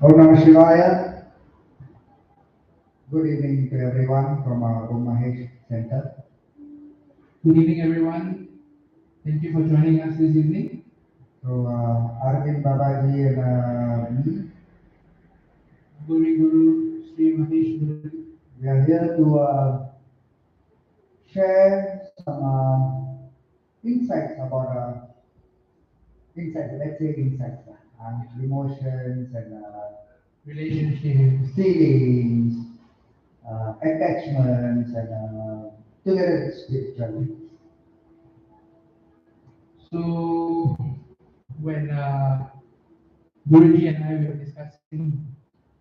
Om Namah Shivaya. Good evening to everyone from our Mahesh Center. Good evening, everyone. Thank you for joining us this evening. So, Arvind Babaji and me, Aghori Guru, Sri Mahesh Murali. we are here to share some insights about let's say insights, emotions and Relationships. feelings, attachments, and together spiritually. So, when Guruji and I were discussing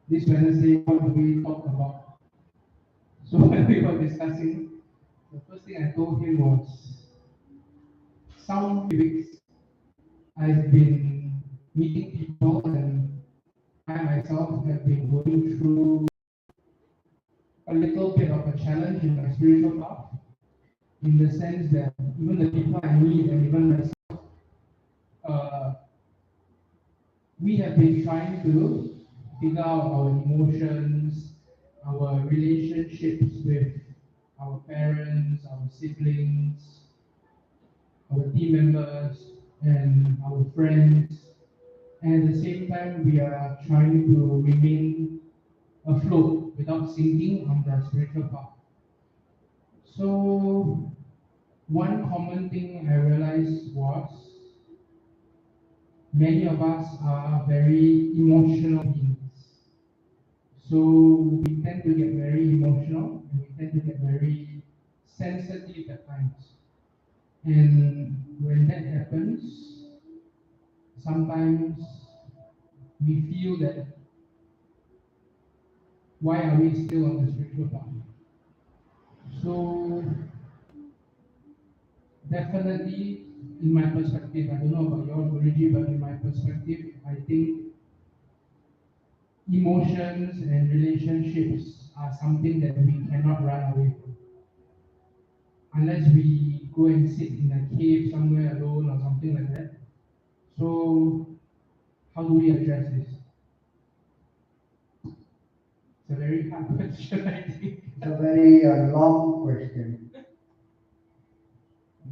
this Wednesday, what do we talk about? So, when we were discussing, the first thing I told him was some weeks I've been meeting people, and I myself have been going through a little bit of a challenge in my spiritual path, in the sense that even the people I meet and even myself, uh, we have been trying to figure out our emotions, our relationships with our parents, our siblings, our team members, and our friends. And at the same time, we are trying to remain afloat without sinking on the spiritual path. So, one common thing I realized was many of us are very emotional beings. So we tend to get very emotional and we tend to get very sensitive at times. And when that happens, sometimes we feel that why are we still on the spiritual path? So definitely in my perspective, I don't know about your Guruji, but in my perspective, I think emotions and relationships are something that we cannot run away from. Unless we go and sit in a cave somewhere alone or something like that. So, how do we address this? It's a very hard question, I think. It's a very long question.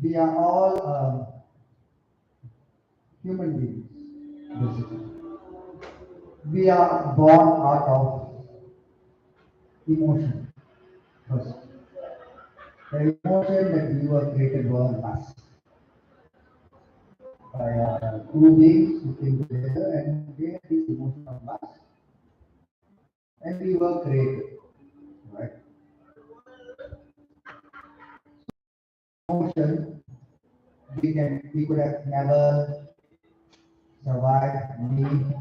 We are all human beings, basically. We are born out of emotion first. The emotion that we were created were us by two beings who came together and they had this emotion of us, and we were created, right? Emotion we could have never survived, lived,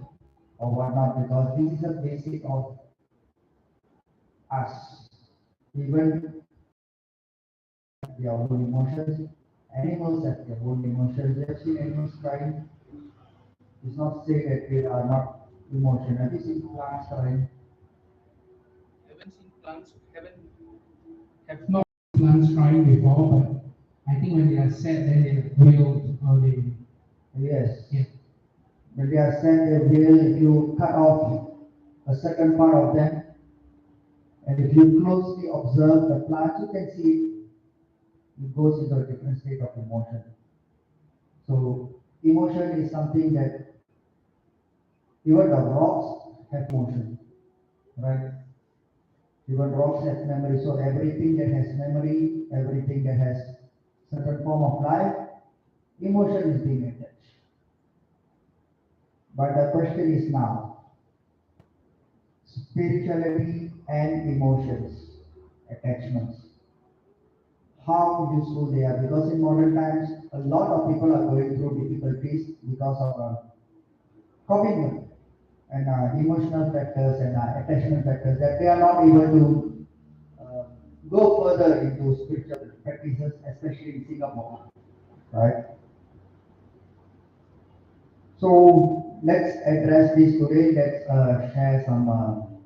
or whatnot because this is the basic of us. Even their own emotions, animals have their own emotions. We have seen animals crying. It's not say that they are not emotional. Have you seen plants crying? Haven't seen plants, have not seen plants crying before, but I think when they are sad, then they will, or they, Yes. yeah. When they are sad, they will, if you cut off a certain part of them, and if you closely observe the plant, you can see it goes into a different state of emotion. So emotion is something that even the rocks have emotion, right? Even rocks have memory. So everything that has memory, everything that has certain form of life, emotion is being attached. But the question is now, spirituality and emotions, attachments, how useful they are. Because in modern times, a lot of people are going through difficulties because of commitment and emotional factors and attachment factors that they are not able to uh, go further into spiritual practices, especially in Singapore, right? So let's address this today. Let's share some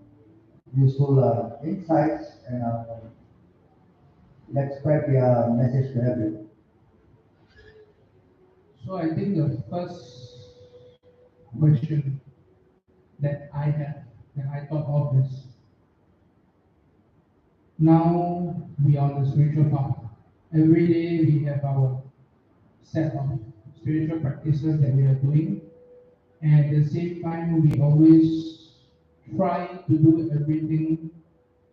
useful insights and let's spread the message to everyone. So I think the first question that I had, that I thought of is, now we are on the spiritual path. Every day we have our set of spiritual practices that we are doing, and at the same time we always try to do everything,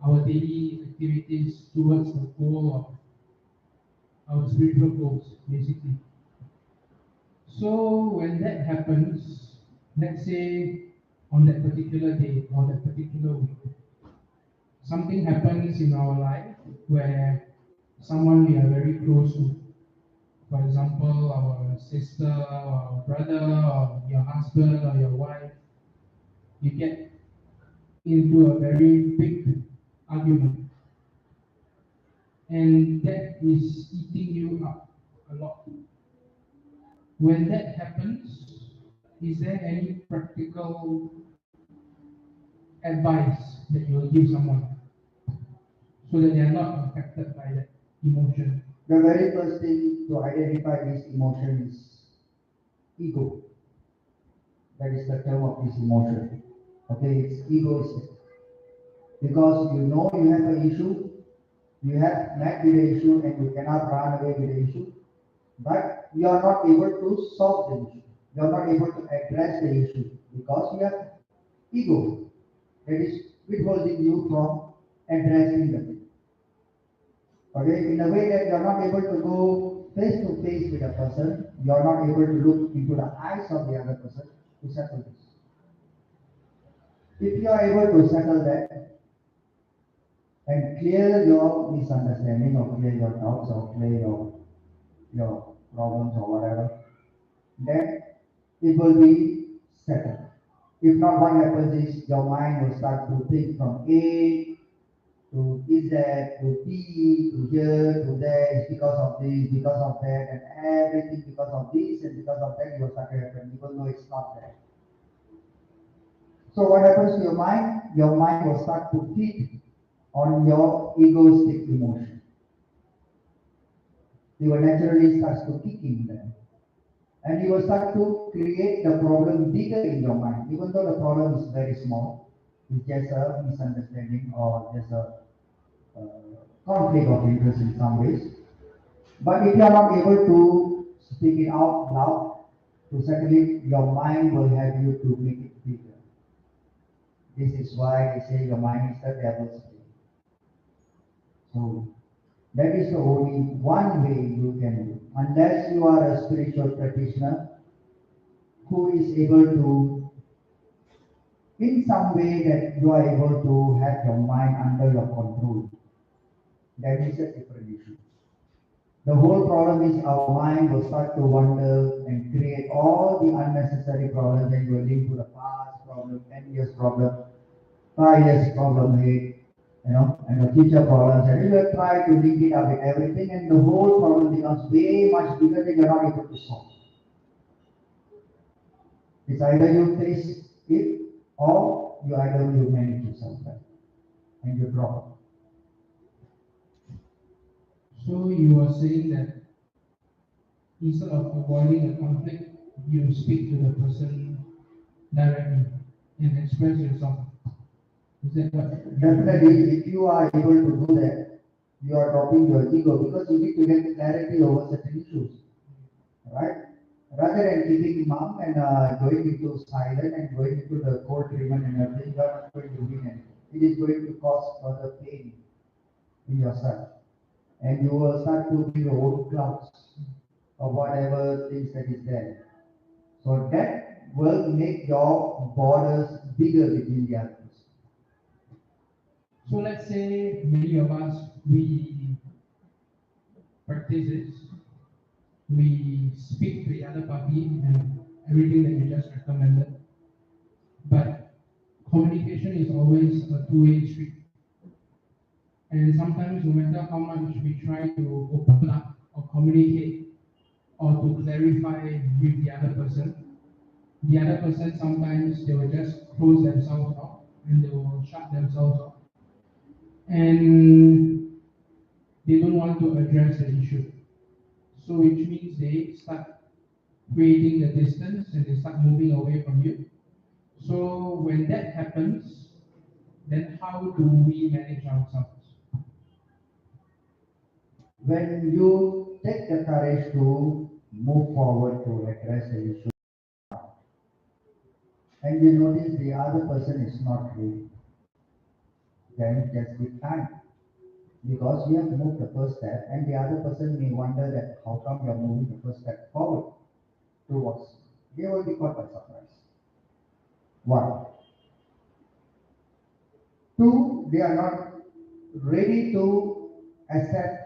our daily activities towards the goal of our spiritual goals, basically. So when that happens, let's say on that particular day or that particular week, something happens in our life where someone we are very close to, for example, our sister, or our brother, or your husband, or your wife, you get into a very big argument, and that is eating you up a lot. When that happens, is there any practical advice that you will give someone so that they are not affected by that emotion? The very first thing to identify this emotion is ego. That is the term of this emotion. Okay, it's egoistic. Because you know you have an issue, you have met with the issue and you cannot run away with the issue, but you are not able to solve the issue. You are not able to address the issue because you have ego that is withholding you from addressing the thing. Okay, in a way that you are not able to go face to face with a person, you are not able to look into the eyes of the other person to settle this. If you are able to settle that and clear your misunderstanding or clear your doubts or clear your problems or whatever, then it will be settled. If not, what happens is your mind will start to think from A to Z to P to here to there. It's because of this, because of that, and everything because of this and because of that, you will start to happen, even though it's not there. So what happens to your mind? Your mind will start to feed on your egoistic emotion. You will naturally start to kick in there. And you will start to create the problem bigger in your mind, even though the problem is very small. It's just a misunderstanding or just a conflict of interest in some ways. But if you are not able to speak it out loud, to settle it, your mind will have you to make it bigger. This is why they say your mind is the devil's play. So that is the only one way you can do. Unless you are a spiritual practitioner who is able to, in some way that you are able to have your mind under your control. That is a different issue. The whole problem is our mind will start to wander and create all the unnecessary problems and will link to the past problem, 10 years problem, 5 years problem ahead, and the future problems. And you will try to link it up with everything and the whole problem becomes way much bigger than you are not able to solve. It's either you face it or you manage yourself and you drop. So you are saying that instead of avoiding a conflict, you speak to the person directly and express yourself. Is that what? Definitely, if you are able to do that, you are dropping your ego because you need to get clarity over certain issues, right? Rather than keeping mum and going into silent and going into the cold treatment and everything, you are not going to win anything. It is going to cause further pain in yourself. And you will start to be your own clouds or whatever things that is there. So that will make your borders bigger between the others. So let's say many of us, we practice this, we speak to the other party and everything that you just recommended, but communication is always a two-way street. And sometimes no matter how much we try to open up or communicate or to clarify with the other person sometimes they will just close themselves off and they will shut themselves off. And they don't want to address the issue. So which means they start creating the distance and they start moving away from you. So when that happens, then how do we manage ourselves? When you take the courage to move forward to address the issue, and you notice the other person is not ready, then just give time. Because you have moved the first step, and the other person may wonder that how come you are moving the first step forward towards. They will be caught by surprise. One. Two, they are not ready to accept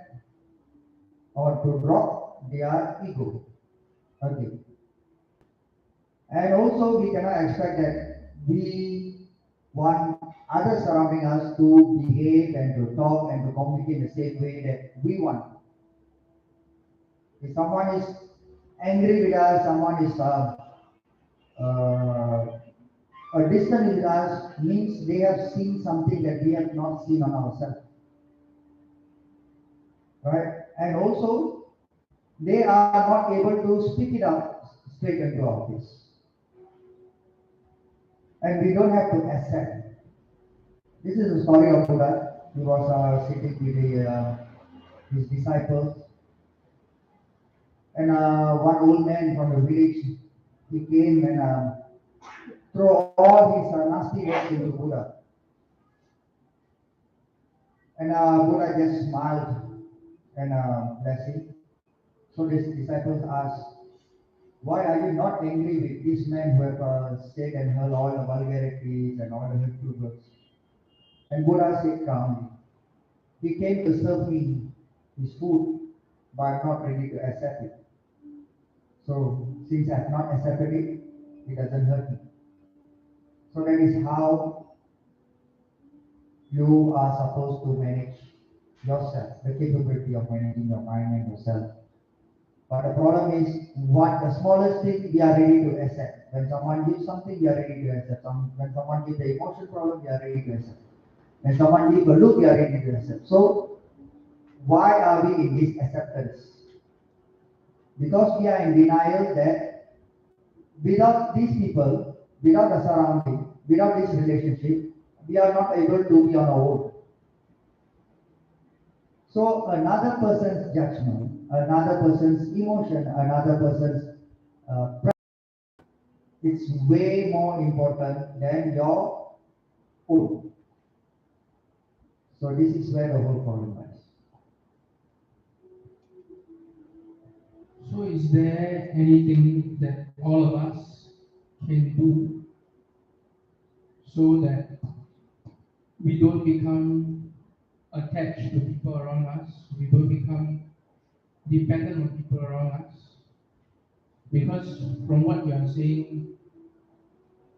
or to drop their ego. Okay. And also we cannot expect that we want others surrounding us to behave and to talk and to communicate the same way that we want. If someone is angry with us, someone is distant with us, means they have seen something that we have not seen on ourselves. Right? And also, they are not able to speak it up straight into our face. And we don't have to accept. This is the story of Buddha. He was sitting with his disciples. And one old man from the village, he came and threw all his nasty words into Buddha. And Buddha just smiled and blessed him. So his disciples asked, why are you not angry with this man who have said and heard all the vulgarities and all the hurtful words? And Buddha said calmly, he came to serve me his food, but I'm not ready to accept it. So since I have not accepted it, it doesn't hurt me. So that is how you are supposed to manage yourself, the capability of managing your mind and yourself. But the problem is, what the smallest thing we are ready to accept. When someone gives something, we are ready to accept. When someone gives the emotion problem, we are ready to accept. When someone gives a look, we are ready to accept. So, why are we in this acceptance? Because we are in denial that without these people, without the surrounding, without this relationship, we are not able to be on our own. So another person's judgment, another person's emotion, another person's it's way more important than your own. So this is where the whole problem lies. is there anything that all of us can do so that we don't become attached to people around us, we don't become dependent on people around us? Because from what you are saying,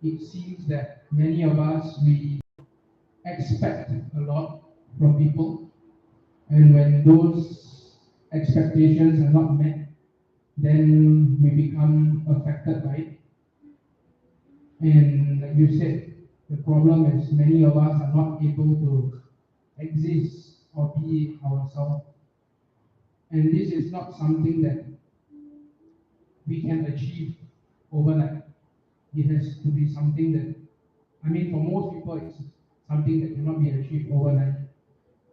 it seems that many of us, we expect a lot from people, and when those expectations are not met, then we become affected by it. And like you said, the problem is many of us are not able to exist or be ourselves. And this is not something that we can achieve overnight. It has to be something that, I mean, for most people, it's something that cannot be achieved overnight.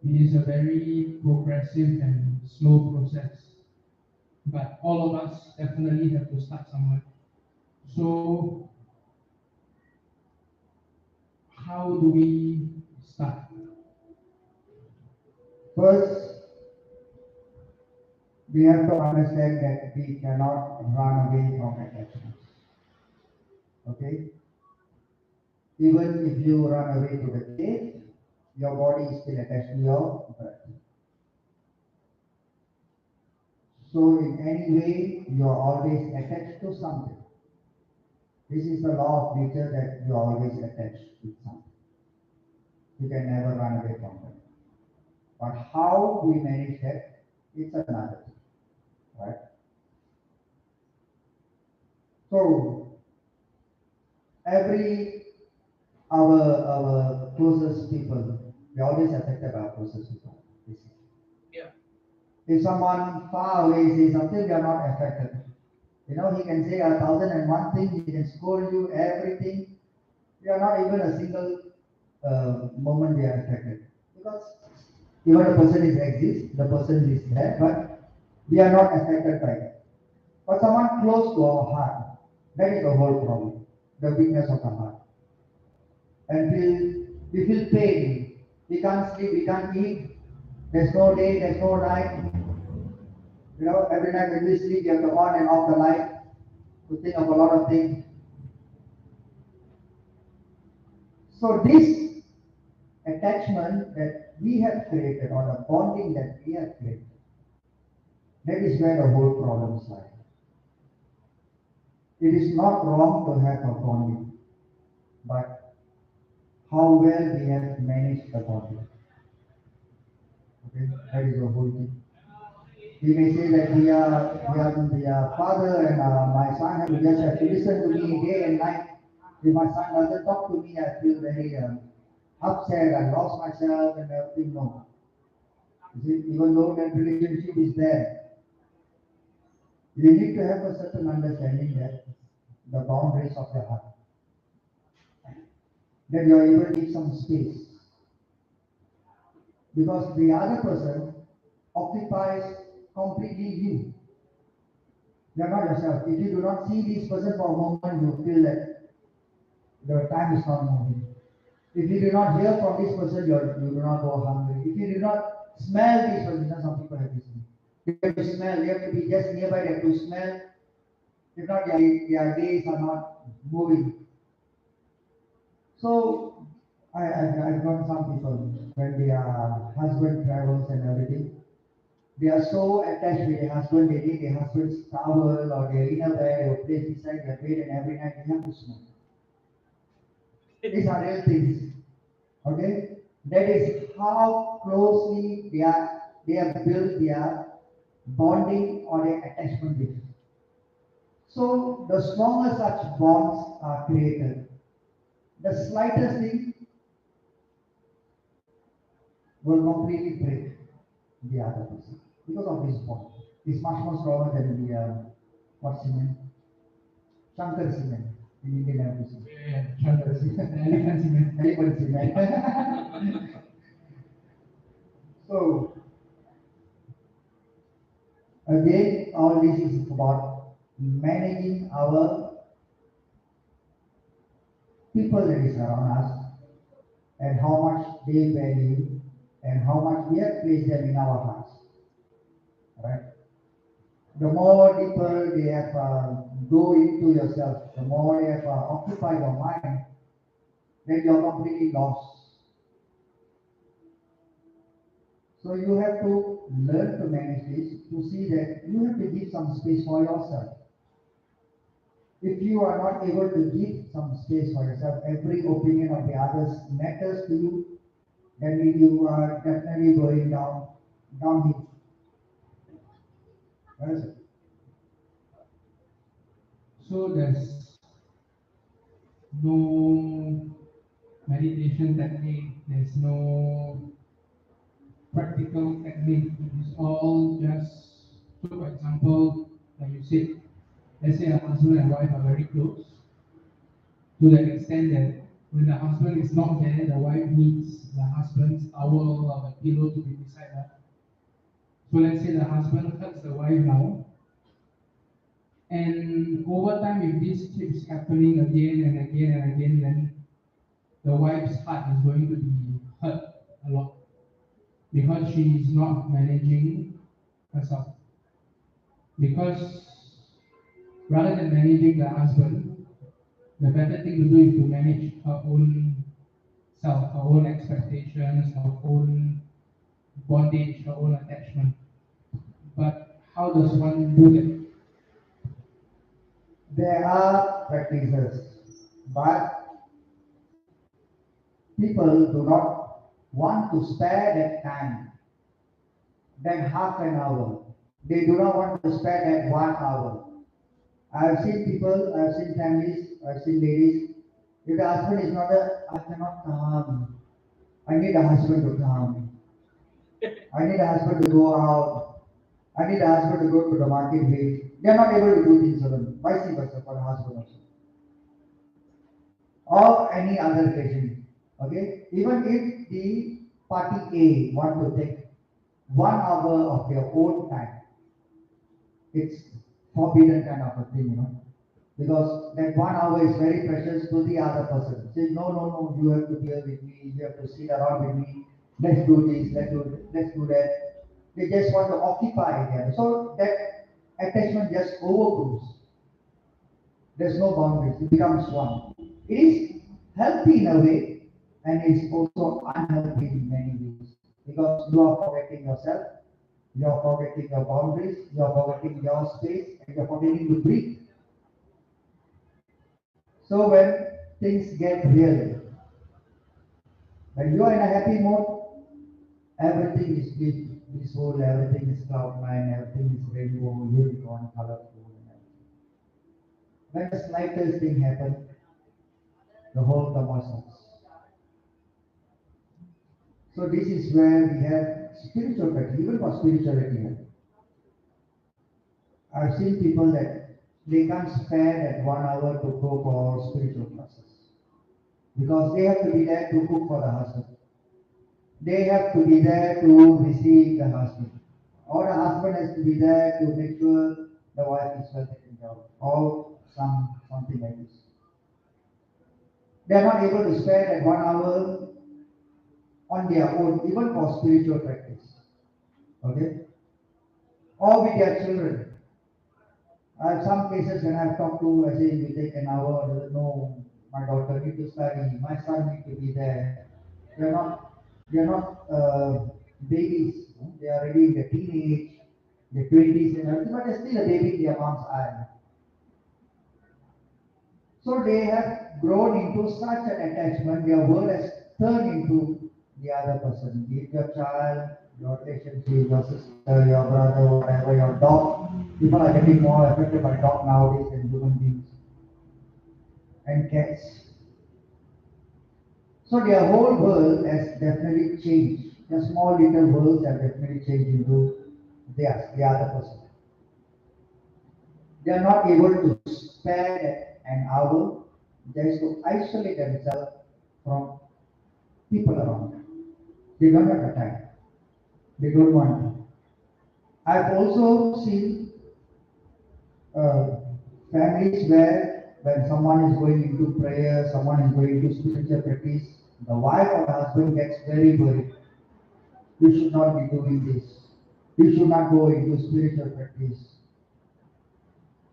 It is a very progressive and slow process. But all of us definitely have to start somewhere. So, how do we start? First, we have to understand that we cannot run away from attachments. Okay? Even if you run away to the cave, your body is still attached to your breath. So in any way, you are always attached to something. This is the law of nature, that you are always attached with something. You can never run away from it. But how we manage that, it's another thing, right? So every our closest people, we always affected by our closest people. Basically. Yeah. If someone far away says something, we are not affected. You know, he can say 1,001 things, he can scold you, everything. We are not even a single moment we are affected. Because even the person is exists, the person is there, but we are not affected by that. But someone close to our heart, that is the whole problem, the weakness of the heart. And we feel pain, we can't sleep, we can't eat, there's no day, there's no night. You know, every night when we sleep, you have to on and off the light to think of a lot of things. So this attachment that we have created, or the bonding that we have created, that is where the whole problem lies. It is not wrong to have a bonding, but how well we have managed the bonding. Okay, that is the whole thing. We may say that we are father, and my son has to listen to me day and night. If my son doesn't talk to me, I feel very upset. I lost myself and everything. No, you see, even though that relationship is there, you need to have a certain understanding that the boundaries of your heart, that you are able to give some space, because the other person occupies completely you. You are not yourself. If you do not see this person for a moment, you feel that the time is not moving. If you do not hear from this person, you do not go hungry. If you do not smell this person, some people have this thing. You have to smell, they have to be just nearby, they have to smell. If not, their days are not moving. So, I've known some people, when their husband travels and everything, they are so attached with their husband, they need their husband's towel or their innerwear, they will place beside their bed, and every night they have to smell. These are real things. Okay? That is how closely they have built their bonding or their attachment with. So the stronger such bonds are created, the slightest thing will completely break the other person because of this bond. It's much more stronger than the what cement? Shankar cement in Indian language. Yeah, Shankar cement, elephant cement. Elephant cement. So again, all this is about managing our people that is around us, and how much they value, and how much we have placed them in our hearts. Right? The more deeper they have go into yourself, the more they have occupy your mind, then you're completely lost. So you have to learn to manage this, to see that you have to give some space for yourself. If you are not able to give some space for yourself, every opinion of the others matters to you, then you are definitely going downhill. What is it? So there's no meditation technique, there's no practical technique. It's all just, so for example, like you said, let's say a husband and wife are very close, to the extent that when the husband is not there, the wife needs the husband's towel or the pillow to be beside her. So let's say the husband hurts the wife now, and over time, if this keeps happening again and again and again, then the wife's heart is going to be hurt a lot because she is not managing herself. Because rather than managing the husband, the better thing to do is to manage her own self, her own expectations, her own bondage, her own attachment. But how does one do that? There are practices, but people do not want to spare that time, that half an hour. They do not want to spare that 1 hour. I've seen people, I've seen families, I've seen ladies. If the husband is not there, I cannot come. I need a husband to come. I need a husband to go out. I need a husband to go to the market with. They are not able to do things alone. Vice versa for the husband also. Or any other occasion. Okay? Even if the party A want to take 1 hour of their own time, it's forbidden kind of a thing, because that 1 hour is very precious to the other person. Say, no, no, no, you have to be here with me, you have to sit around with me, let's do this, let's do that. They just want to occupy them. So that attachment just overgrows. There's no boundaries, it becomes one. It is healthy in a way, and it's also unhealthy in many ways. Because you are forgetting yourself, you are forgetting your boundaries, you are forgetting your space, and you are forgetting to breathe. So when things get real, when you are in a happy mode, everything is peaceful, everything is cloud nine, everything is rainbow, unicorn, colorful, and everything. When the slightest thing happens, the whole turmoil starts. So this is where we have spiritual practice, even for spirituality. I've seen people that they can't spare that 1 hour to go for spiritual classes because they have to be there to cook for the husband. They have to be there to receive the husband. Or the husband has to be there to make sure the wife is well taken care of. Or something like this. They are not able to spare that 1 hour on their own, even for spiritual practice. Okay? Or with their children. I have some cases when I've talked to, I say, you take an hour, no, my daughter need to study, my son need to be there. They are not babies. They are already in the teenage, the 20s and everything, but they're still a baby in their mom's eye. So they have grown into such an attachment, their world has turned into the other person. Be it your child, your relationship, your sister, your brother, whatever, your dog. People are getting more affected by dog nowadays than human beings and cats. So their whole world has definitely changed. The small little worlds have definitely changed into theirs, the other person. They are not able to spare an hour just to isolate themselves from people around them. They don't have the time. They don't want to. I've also seen uh, families where when someone is going into prayer, someone is going into spiritual practice, the wife or the husband gets very worried. You should not be doing this. You should not go into spiritual practice.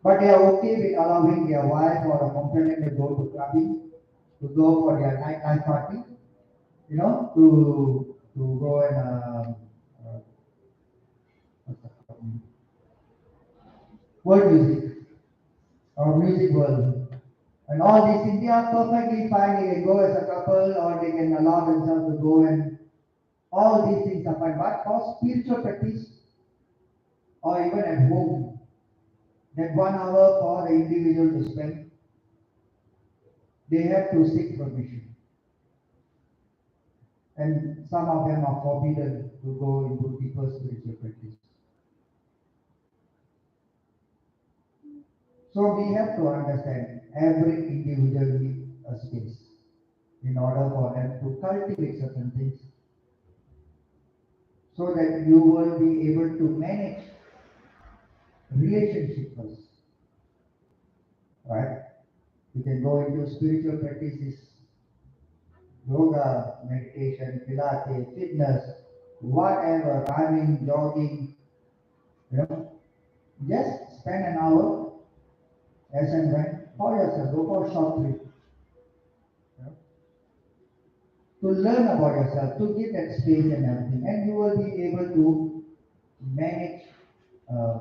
But they are okay with allowing their wife or a companion to go to clubbing, to go for their nightlife party, to go and what's that called? World music or music world. And all these things, they are perfectly fine. They can go as a couple or they can allow themselves to go, and all these things are fine. But for spiritual practice or even at home, that 1 hour for the individual to spend, they have to seek permission. And some of them are forbidden to go into deeper spiritual practice. So we have to understand every individual needs a space in order for them to cultivate certain things so that you will be able to manage relationship first, right? You can go into spiritual practices, yoga, meditation, pilates, fitness, whatever, running, jogging, you know, just spend an hour as and when for yourself, go for a short trip, you know, to learn about yourself, to get that space and everything, and you will be able to manage uh,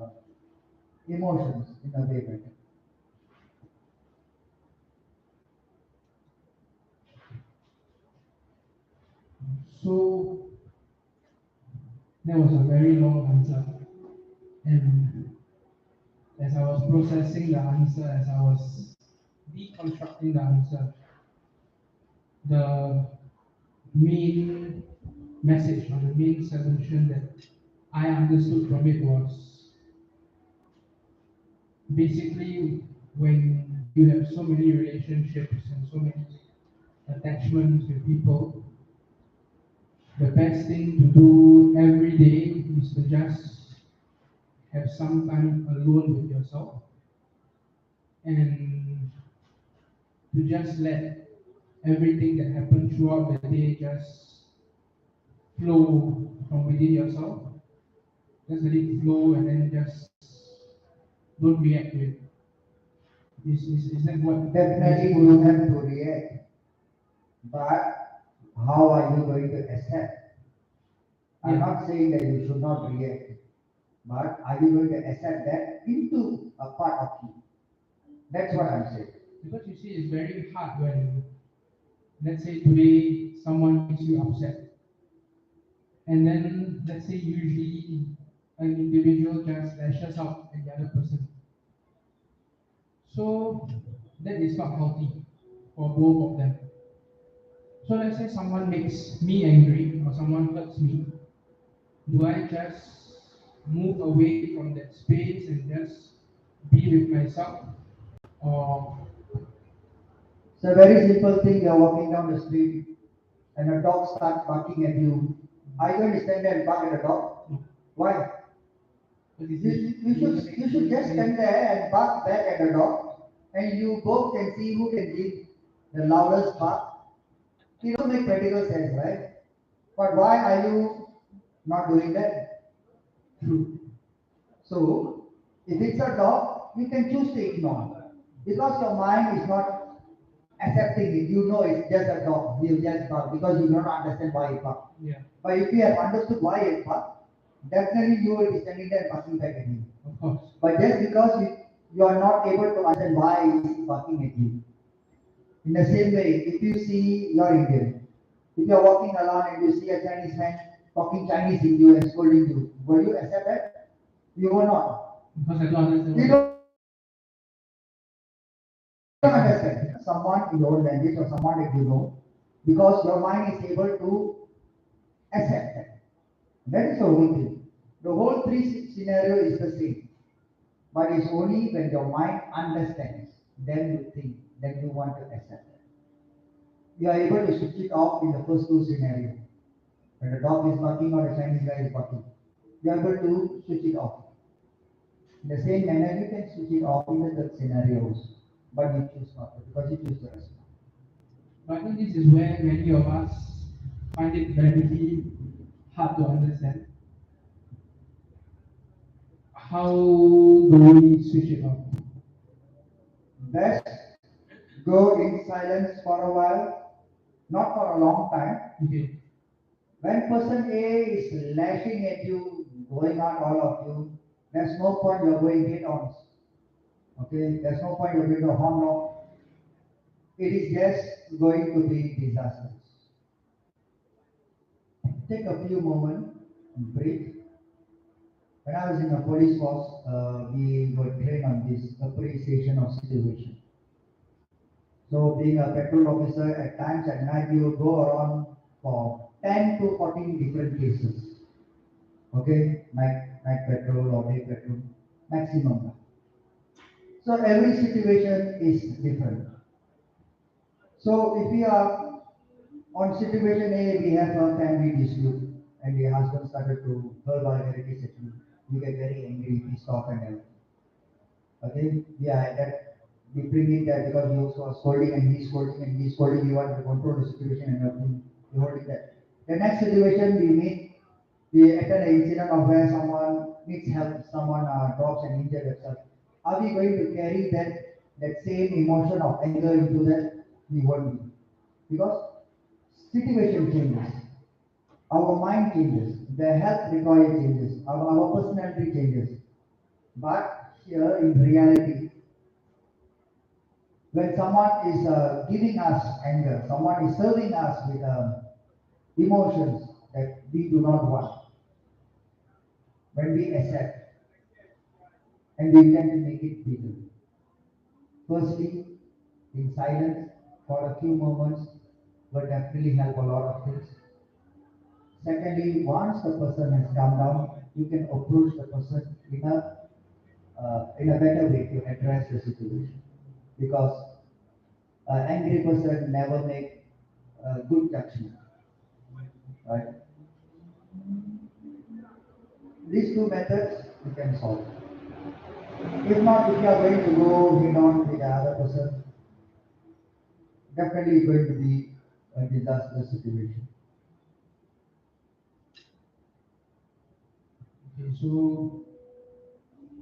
emotions in a way better. So that was a very long answer, and as I was processing the answer, as I was deconstructing the answer, the main message or the main solution that I understood from it was basically when you have so many relationships and so many attachments with people, the best thing to do every day is to just have some time alone with yourself and to just let everything that happens throughout the day just flow from within yourself. Just let it flow and then just don't react to it. Is that what Definitely you have to react, but how are you going to accept? I'm Yeah. not saying that you should not react, but are you going to accept that into a part of you? That's what I'm saying. Because you see, it's very hard when, let's say today, someone makes you upset. And then, let's say usually an individual just lashes out at the other person. So that is not healthy for both of them. So let's say someone makes me angry or someone hurts me. Do I just move away from that space and just be with myself? Or It's a very simple thing. You're walking down the street and a dog starts barking at you. Are you going to stand there and bark at the dog? Why? You should just stand there and bark back at the dog, and you both can see who can give the loudest bark. It don't make practical sense, right? But why are you not doing that? So, if it's a dog, you can choose to ignore because your mind is not accepting it. You know it's just a dog. You just bark because you don't understand why it barks. yeah, But if you have understood why it barks, definitely you will be standing there and barking back at him. of course. But just because you are not able to understand why he is barking at you. In the same way, if you see you're Indian, if you're walking along and you see a Chinese man talking Chinese in you and scolding you, will you accept that? You will not. Because I don't understand You what don't understand someone in your own language or someone that you know because your mind is able to accept that. That is the whole thing. The whole three scenario is the same. But it's only when your mind understands, then you think, then you want to accept it. You are able to switch it off in the first two scenarios. When the dog is barking or the Chinese guy is barking, you are able to switch it off. In the same manner, you can switch it off in the third scenarios, but you choose not to because you choose the rest. but I think this is where many of us find it very hard to understand. How do we switch it off? Best go in silence for a while, not for a long time. Okay. When person A is lashing at you, going on all of you, there's no point you're going head on. Okay, there's no point you're going to harm no. It is just going to be disastrous. Take a few moments, breathe. When I was in the police force, we were trained on this appreciation of situation. So being a patrol officer, at times at night you will go around for 10 to 14 different cases. Okay, night patrol or day patrol, maximum. So every situation is different. So if we are on situation A, we have a family dispute, and the husband started to vulgarity at you. You get very angry, pissed off, and everything. Okay, yeah, that we bring it there because you are scolding and he's scolding and he's scolding. You want to control the situation and everything. You hold it there. The next situation we meet, we attend an incident of where someone needs help, someone drops and injured themselves. Are we going to carry that same emotion of anger into that? We won't be, because situation changes, our mind changes, the health require changes, our personality changes. But here in reality, when someone is giving us anger, someone is serving us with emotions that we do not want, when we accept and we tend to make it bigger. Firstly, in silence for a few moments will definitely help a lot of things. Secondly, once the person has calmed down, you can approach the person in a better way to address the situation. Because an angry person never make a good judgment, right? These two methods you can solve. If not, if you are going to go head on with the other person, definitely it's going to be a disastrous situation. Okay, so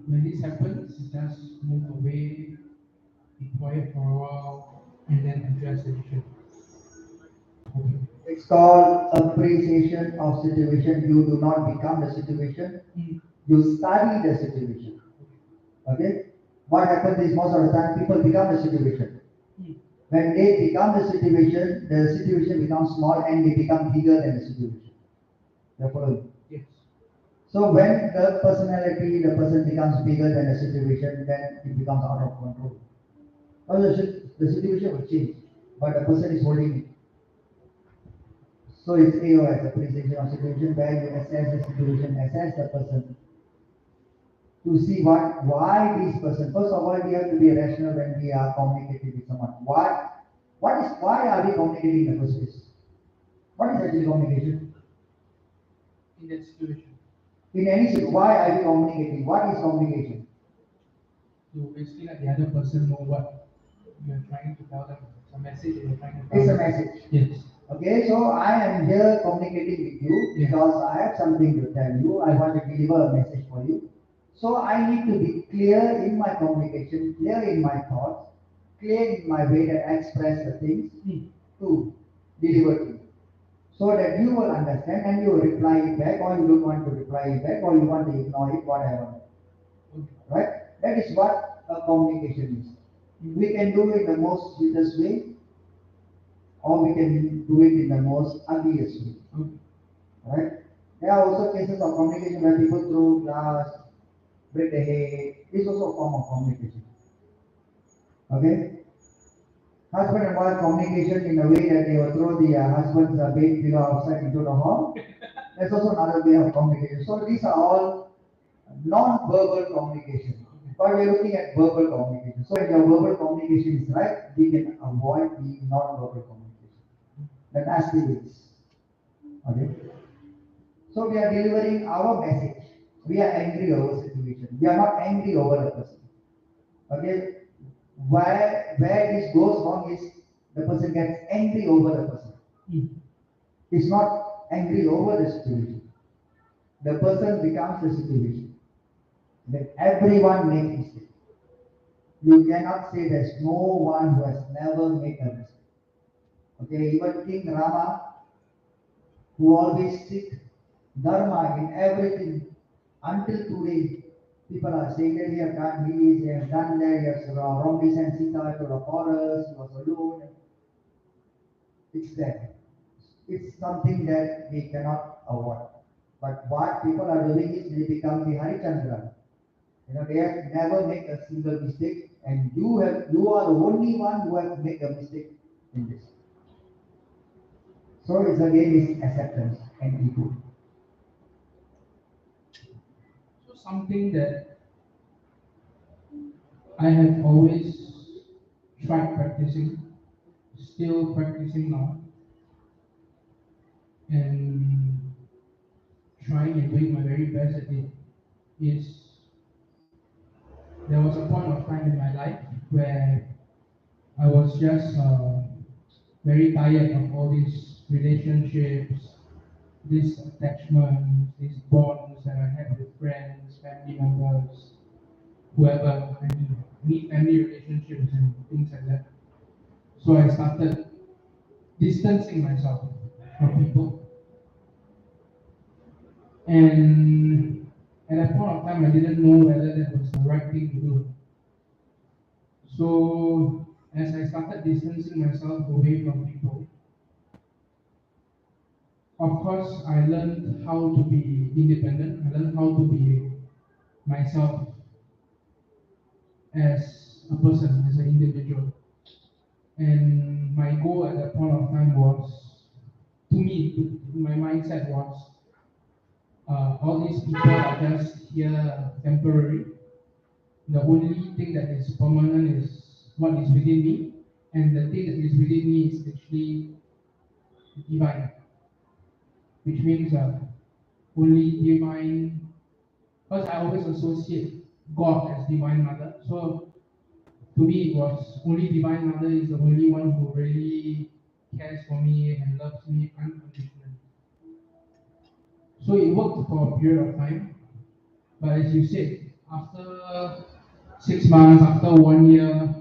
when this happens, just move away, be quiet for a while, and then address the issue. Okay. It's called appreciation of situation. You do not become the situation. You study the situation. Okay? What happens is most of the time people become the situation. When they become the situation becomes small and they become bigger than the situation. You follow? Yes. So when the personality, the person becomes bigger than the situation, then it becomes out of control. Now the situation will change, but the person is holding it. So it's AOS, appreciation of situation, where you assess the situation, assess the person, to see why this person. First of all, we have to be rational when we are communicating with someone. Why are we communicating in the first place? What is actually communication? In that situation, In any situation, why are we communicating? What is communication? you basically let the other person know what you are trying to tell them. It's a message that you're trying to tell It's a them. message. Yes. Okay, so I am here communicating with you because I have something to tell you. I want to deliver a message for you. So I need to be clear in my communication, clear in my thoughts, clear in my way that I express the things to deliver to you. So that you will understand and you will reply it back, or you don't want to reply it back, or you want to ignore it, whatever. Right? That is what a communication is. We can do it in the most sweetest way, or we can do it in the most ugliest way. Right? There are also cases of communication where people throw glass, break the head. It's also a form of communication. Okay? Husband and wife communication in a way that they will throw the husband's bed pillow outside into the hall. That's also another way of communication. So these are all non-verbal communication. But we're looking at verbal communication. So when your verbal communication is right, we can avoid the non-verbal communication. The nasty ways. Okay? So we are delivering our message. We are angry over situation. We are not angry over the person. Okay? Where this goes wrong is the person gets angry over the person. He's not angry over the situation. The person becomes the situation. Then everyone makes mistakes. You cannot say there's no one who has never made a mistake. Okay, even King Rama, who always seek dharma in everything, until today, people are saying that he have done this, he has done that, he has wrongly sent Sita to the forest, he was alone. It's there. It's something that we cannot avoid. But what people are doing is they become the Harichandra. They have never made a single mistake, and you are the only one who have made a mistake in this. So it's again is acceptance and ego. So something that I have always tried practicing, still practicing now, and trying and doing my very best at it is there was a point of time in my life where I was just very tired of all these relationships, these attachments, these bonds that I had with friends, family members, whoever, any family relationships and things like that. So I started distancing myself from people. And at that point of time, I didn't know whether that was the right thing to do. So as I started distancing myself away from people, of course, I learned how to be independent. I learned how to be myself as a person, as an individual. And my goal at that point of time was, to me, my mindset was, all these people are just here temporary. The only thing that is permanent is what is within me, and the thing that is within me is actually divine, which means only divine. Because I always associate God as divine mother, so to me it was only divine mother is the only one who really cares for me and loves me unconditionally. So it worked for a period of time, but as you said, after 6 months, after 1 year,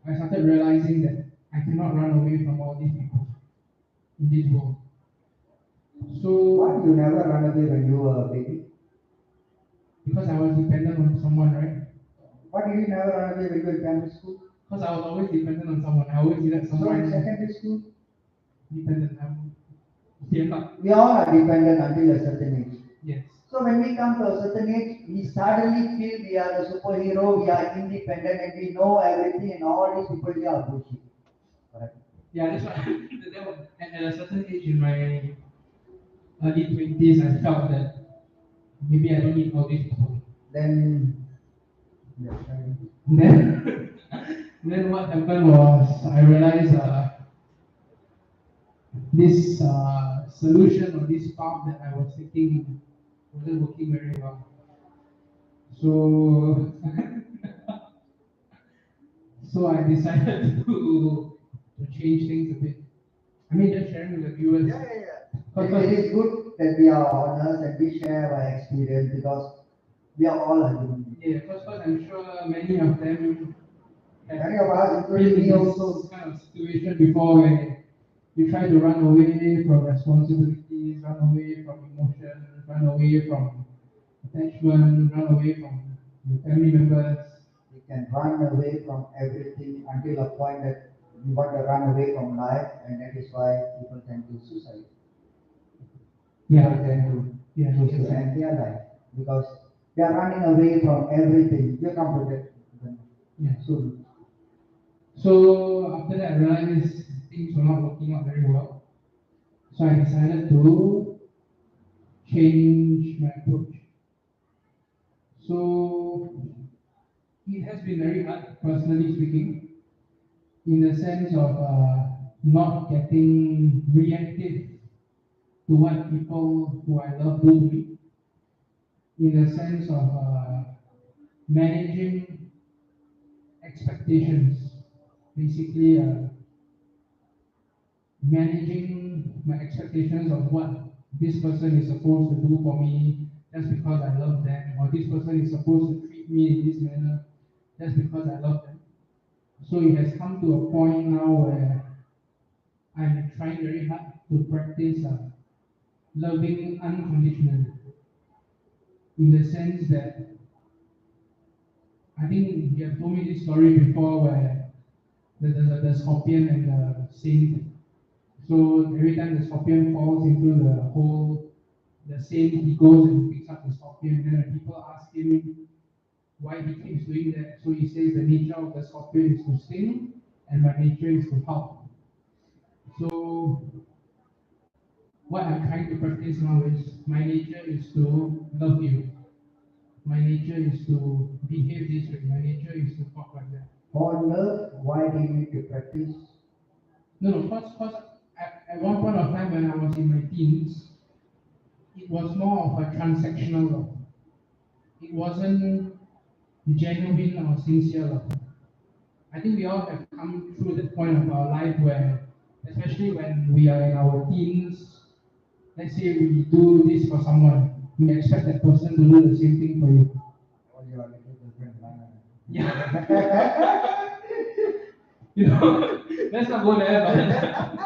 I started realizing that I cannot run away from all these people in this world. Why So you never run away when you were a baby? because I was dependent on someone, right? Why did you never run away when you were in primary school? Because I was always dependent on someone. I always needed So in someone secondary school, dependent. Yeah. we all are dependent until a certain age. Yes. So when we come to a certain age, we suddenly feel we are the superhero, we are independent, and we know everything, and all these people here are bullshit. Correct? Yeah, that's why. At a certain age in my early 20s, I felt that maybe I don't need all these people. Then, yes, I- Then, then what happened was I realized this solution or this path that I was taking wasn't working very well. So, so I decided to change things a bit. I mean, just sharing with the viewers. It is good that we are honest and we share our experience because we are all a human being. Yeah, first, I'm sure many of them Many of us, been including in me this also, kind of situation before where you try to run away from responsibilities, run away from emotion, run away from attachment, run away from your family members. we can run away from everything until a point that we want to run away from life, and that is why people tend to suicide. People Yeah, tend to yeah, choose yes, to end their life because they are running away from everything. You come to that yeah. soon. So after that, I realized things were not working out very well. So I decided to change my approach. So it has been very hard, personally speaking, in the sense of not getting reactive to what people who I love do to me, in the sense of managing expectations, basically managing my expectations of what this person is supposed to do for me just because I love them, or this person is supposed to treat me in this manner just because I love them. So it has come to a point now where I'm trying very hard to practice loving unconditionally, in the sense that I think you have told me this story before where the scorpion and the saint. So every time the scorpion falls into the hole, the saint he goes and picks up the scorpion. Then when people ask him why he keeps doing that, so he says the nature of the scorpion is to sting, and my nature is to help. So what I'm trying to practice now is my nature is to love you. My nature is to behave this way. My nature is to talk like that. For love, why do you need to practice? No, no, first at one point of time when I was in my teens, it was more of a transactional love. It wasn't genuine or sincere love. I think we all have come through that point of our life where, especially when we are in our teens, let's say we do this for someone, we expect that person to do the same thing for you. Or your little girlfriend, Yeah. You know, let's not go there,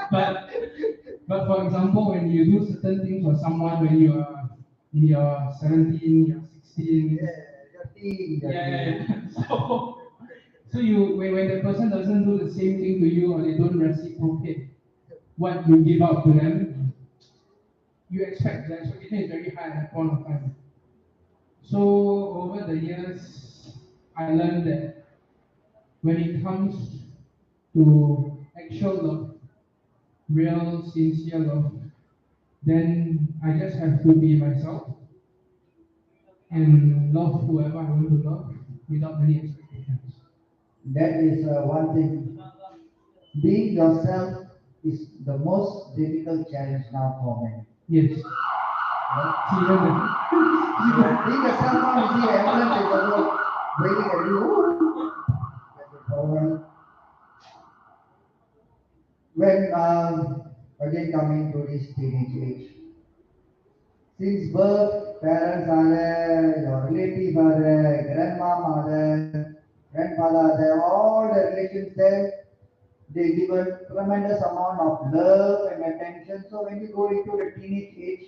but for example, when you do certain things for someone when you are in your 17, your 16, yeah, your teen, your yeah, teen. yeah. So you when the person doesn't do the same thing to you or they don't reciprocate what you give out to them, you expect the expectation is very high at that point of time. So over the years, I learned that when it comes to actual love, real sincere love, then I just have to be myself and love whoever I want to love without any expectations. That is one thing. Being yourself is the most difficult challenge now for men. Yes. Right? See, even Being yourself now, you see, everyone is also waiting at you. "Ooh." Like a problem. When again coming to this teenage age, since birth, parents are there, your relatives are there, grandmom are there, grandfather are there, all the relations there. They give a tremendous amount of love and attention. So when you go into the teenage age,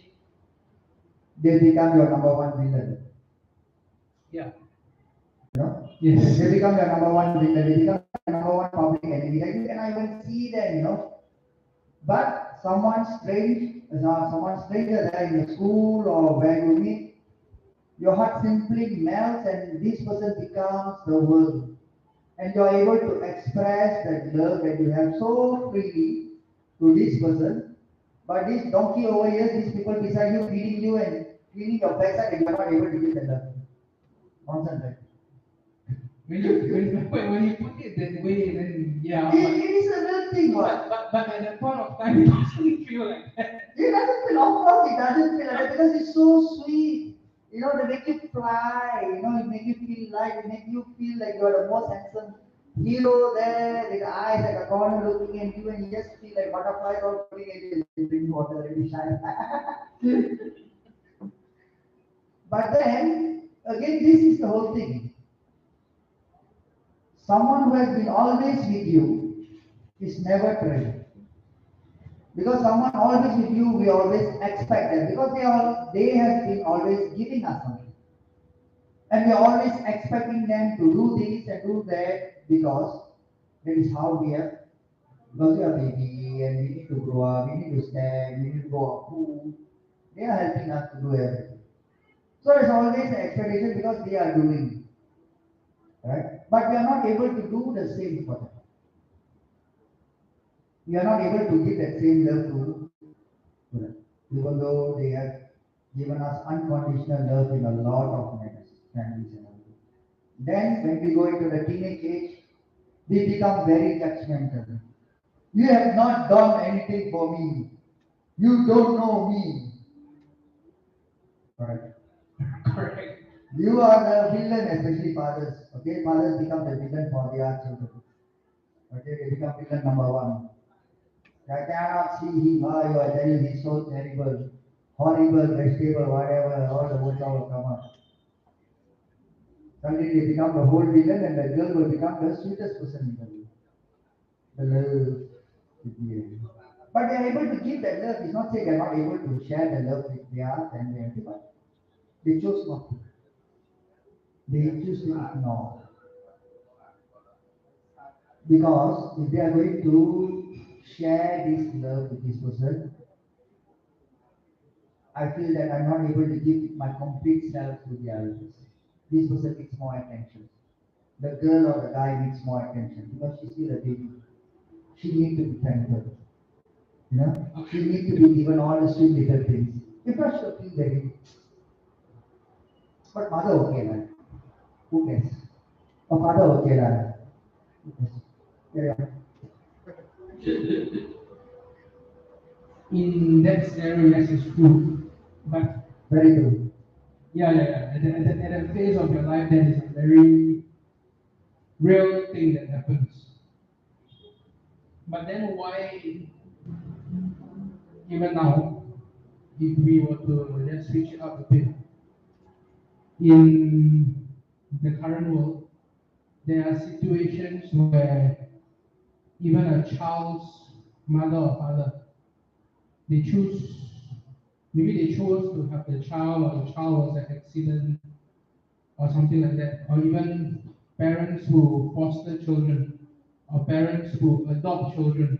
they become your number one villain. yeah. You know, Yes. they become your number one villain. They become your number one public enemy. Like you cannot even see them. But someone stranger there in your school or where you meet, your heart simply melts, and this person becomes the world. And you are able to express that love that you have so freely to this person. But this donkey over here, these people beside you, feeding you and cleaning your backside, and you are not able to give that love. Nonsense, right? When you put it that way, then yeah. It is a real thing, what? But at that point of time, it doesn't feel like that. It doesn't feel, of course, it doesn't feel like that because it's so sweet. They make you fly, it make you feel light, it make you feel like you are the most handsome hero there, with the eyes at the corner looking at you, and you just feel like butterflies all floating at you, and drink water, and you shine. But then, again, this is the whole thing. Someone who has been always with you is never trained. Because someone always with you, we always expect them because they have been always giving us something. And we are always expecting them to do this and do that because that is how we are. Because we are baby and we need to grow up, we need to stand, we need to go up food. They are helping us to do everything. So it's always an expectation because they are doing, right? But we are not able to do the same for them. We are not able to give that same love to them. Even though they have given us unconditional love in a lot of manners, families and all. Then when we go into the teenage age, we become very judgmental. You have not done anything for me. You don't know me. Correct. Correct. You are the villain, especially fathers. Okay, fathers become the villain for their children. Okay, they become villain number one. I cannot see him. Ah, you are telling he's so terrible, horrible, vegetable, whatever, all the words will come out. Suddenly they become the whole villain and the girl will become the sweetest person in the world. The love with the but they are able to give that love. It's not saying they are not able to share the love with their family and everything, but they chose not to. They choose to ignore. Because if they are going to share this love with this person, I feel that I'm not able to give my complete self to the other person. This person needs more attention. The girl or the guy needs more attention because she's still a baby. She needs to be pampered. You know, she needs to be given all the sweet little things. If not, she'll feel very. But mother okay lah. Who cares? Oh, father okay lah. Who cares? Carry on. In that scenario, yes, it's true. But Very true. yeah. At the phase of your life, that is a very real thing that happens. But then why, even now, if we were to just switch it up a bit, in the current world, there are situations where even a child's mother or father, they choose, maybe they chose to have the child or the child was an accident or something like that, or even parents who foster children or parents who adopt children.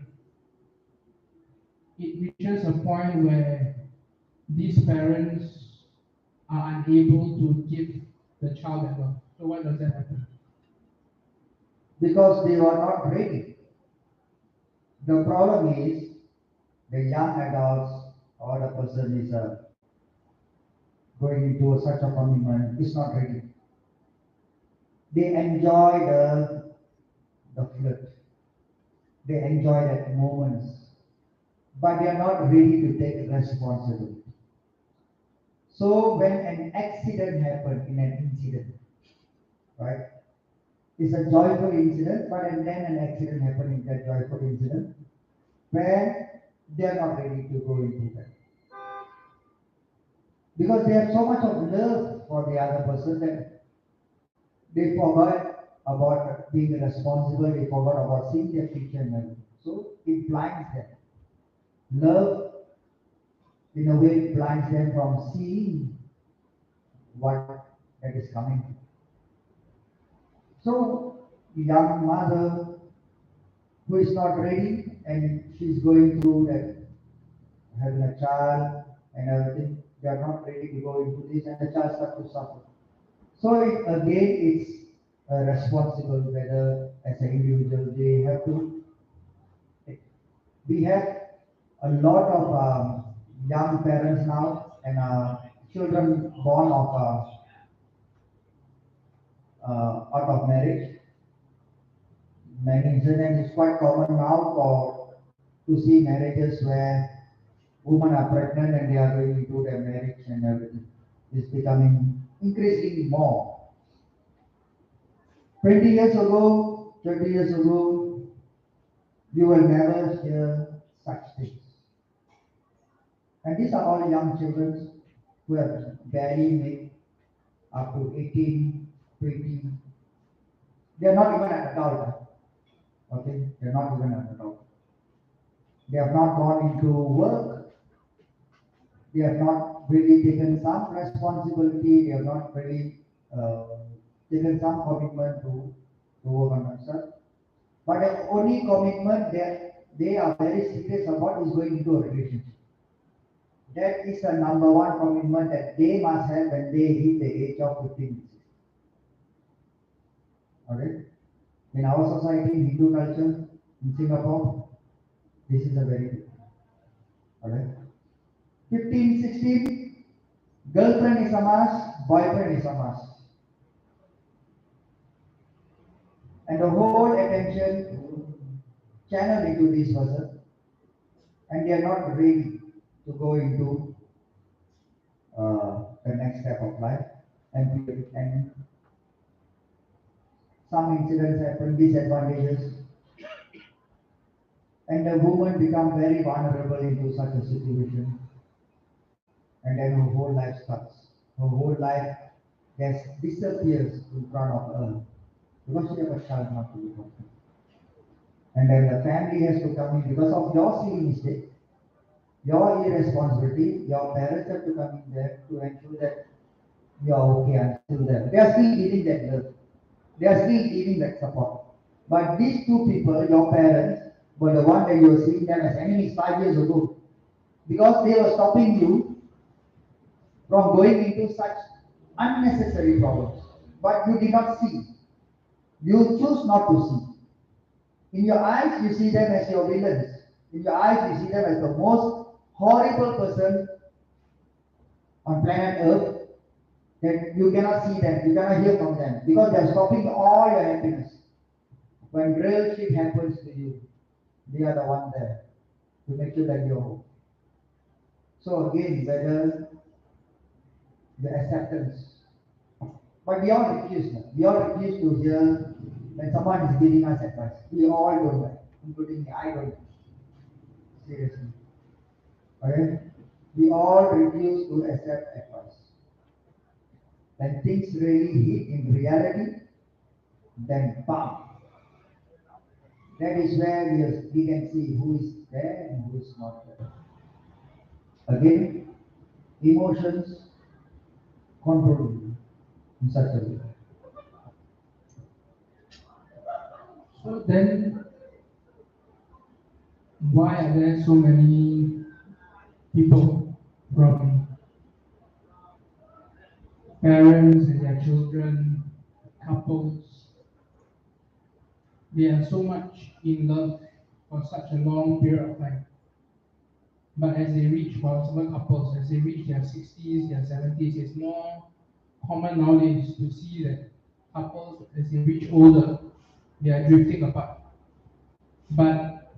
It reaches a point where these parents are unable to give the child at birth. So why does that happen? Because they were not ready. The problem is the young adults or the person is going into such a commitment is not ready. They enjoy the flirt. They enjoy that moments, but they are not ready to take responsibility. So when an accident happens in an incident, right? It's a joyful incident, but and then an accident happened in that joyful incident where they are not ready to go into that. Because they have so much of love for the other person that they forgot about being responsible, they forgot about seeing their future and everything. So it blinds them. Love, in a way, blinds them from seeing what that is coming. So, young mother who is not ready and she's going through that having a child and everything, they are not ready to go into this and the child starts to suffer. So again, it's responsible whether as an individual they have to. We have a lot of young parents now and children born of out of marriage. Many incidents, it's quite common now for to see marriages where women are pregnant and they are going into their marriage and everything. It's becoming increasingly more. 20 years ago, 30 years ago, you will never hear such things. And these are all young children who have barely made up to 18, 20. They are not even an adult. Okay? They are not even an adult. They have not gone into work. They have not really taken some responsibility. They have not really taken some commitment to work on themselves. But the only commitment that they are very serious about is going into a relationship. That is the number one commitment that they must have when they hit the age of 15. Okay? In our society, in Hindu culture, in Singapore, this is a very big thing. Alright? 15, 16, girlfriend is a must, boyfriend is a must. And the whole attention channeled into this person, and they are not ready to go into the next step of life. And some incidents happen, disadvantages, and the woman become very vulnerable into such a situation, and then her whole life starts. Her whole life just disappears in front of her because she have a child not to look after. And then the family has to come in because of your silly mistake, your irresponsibility. Your parents have to come in there to ensure that you are okay, I'm still there. They are still giving that love. They are still giving that support. But these two people, your parents, were the one that you were seeing them as enemies 5 years ago. Because they were stopping you from going into such unnecessary problems. But you did not see. You choose not to see. In your eyes, you see them as your villains. In your eyes, you see them as the most horrible person on planet Earth that you cannot see them, you cannot hear from them because they are stopping all your happiness. When real shit happens to you, they are the one there to make sure that you're okay. So again, whether the acceptance. But we all refuse now. We all refuse to hear when someone is giving us advice. We all don't like, including me. I don't like. Seriously. Okay? We all refuse to accept advice. When things really hit in reality, then bam. That is where we can see who is there and who is not there. Again, emotions control you in such a way. So then, why are there so many people from parents and their children, couples, they are so much in love for such a long period of time? But as they reach, for some couples, as they reach their 60s, their 70s, it's more common nowadays to see that couples, as they reach older, they are drifting apart. But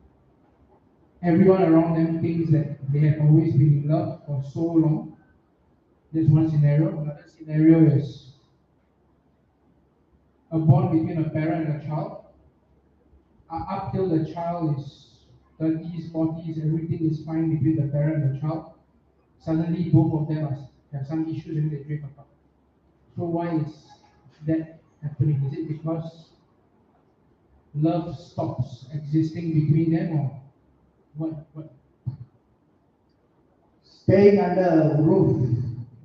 everyone around them thinks that they have always been in love for so long. That's one scenario. Another scenario is a bond between a parent and a child. Up till the child is 30s, 40s, everything is fine between the parent and the child. Suddenly, both of them have some issues and they drift apart. So why is that happening? Is it because love stops existing between them, or what? Staying under a roof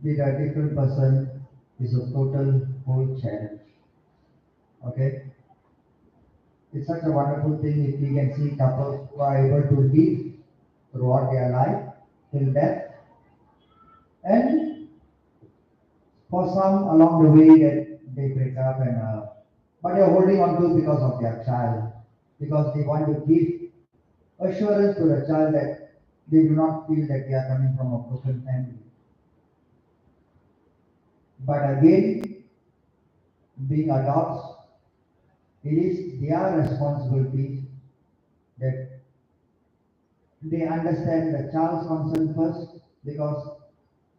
with a different person is a total whole challenge. Okay? It's such a wonderful thing if we can see couples who are able to live throughout their life till death. And for some along the way that they break up and but they're holding on to because of their child. Because they want to give assurance to the child that they do not feel that they are coming from a broken family. But again, being adults, it is their responsibility that they understand the child's concern first because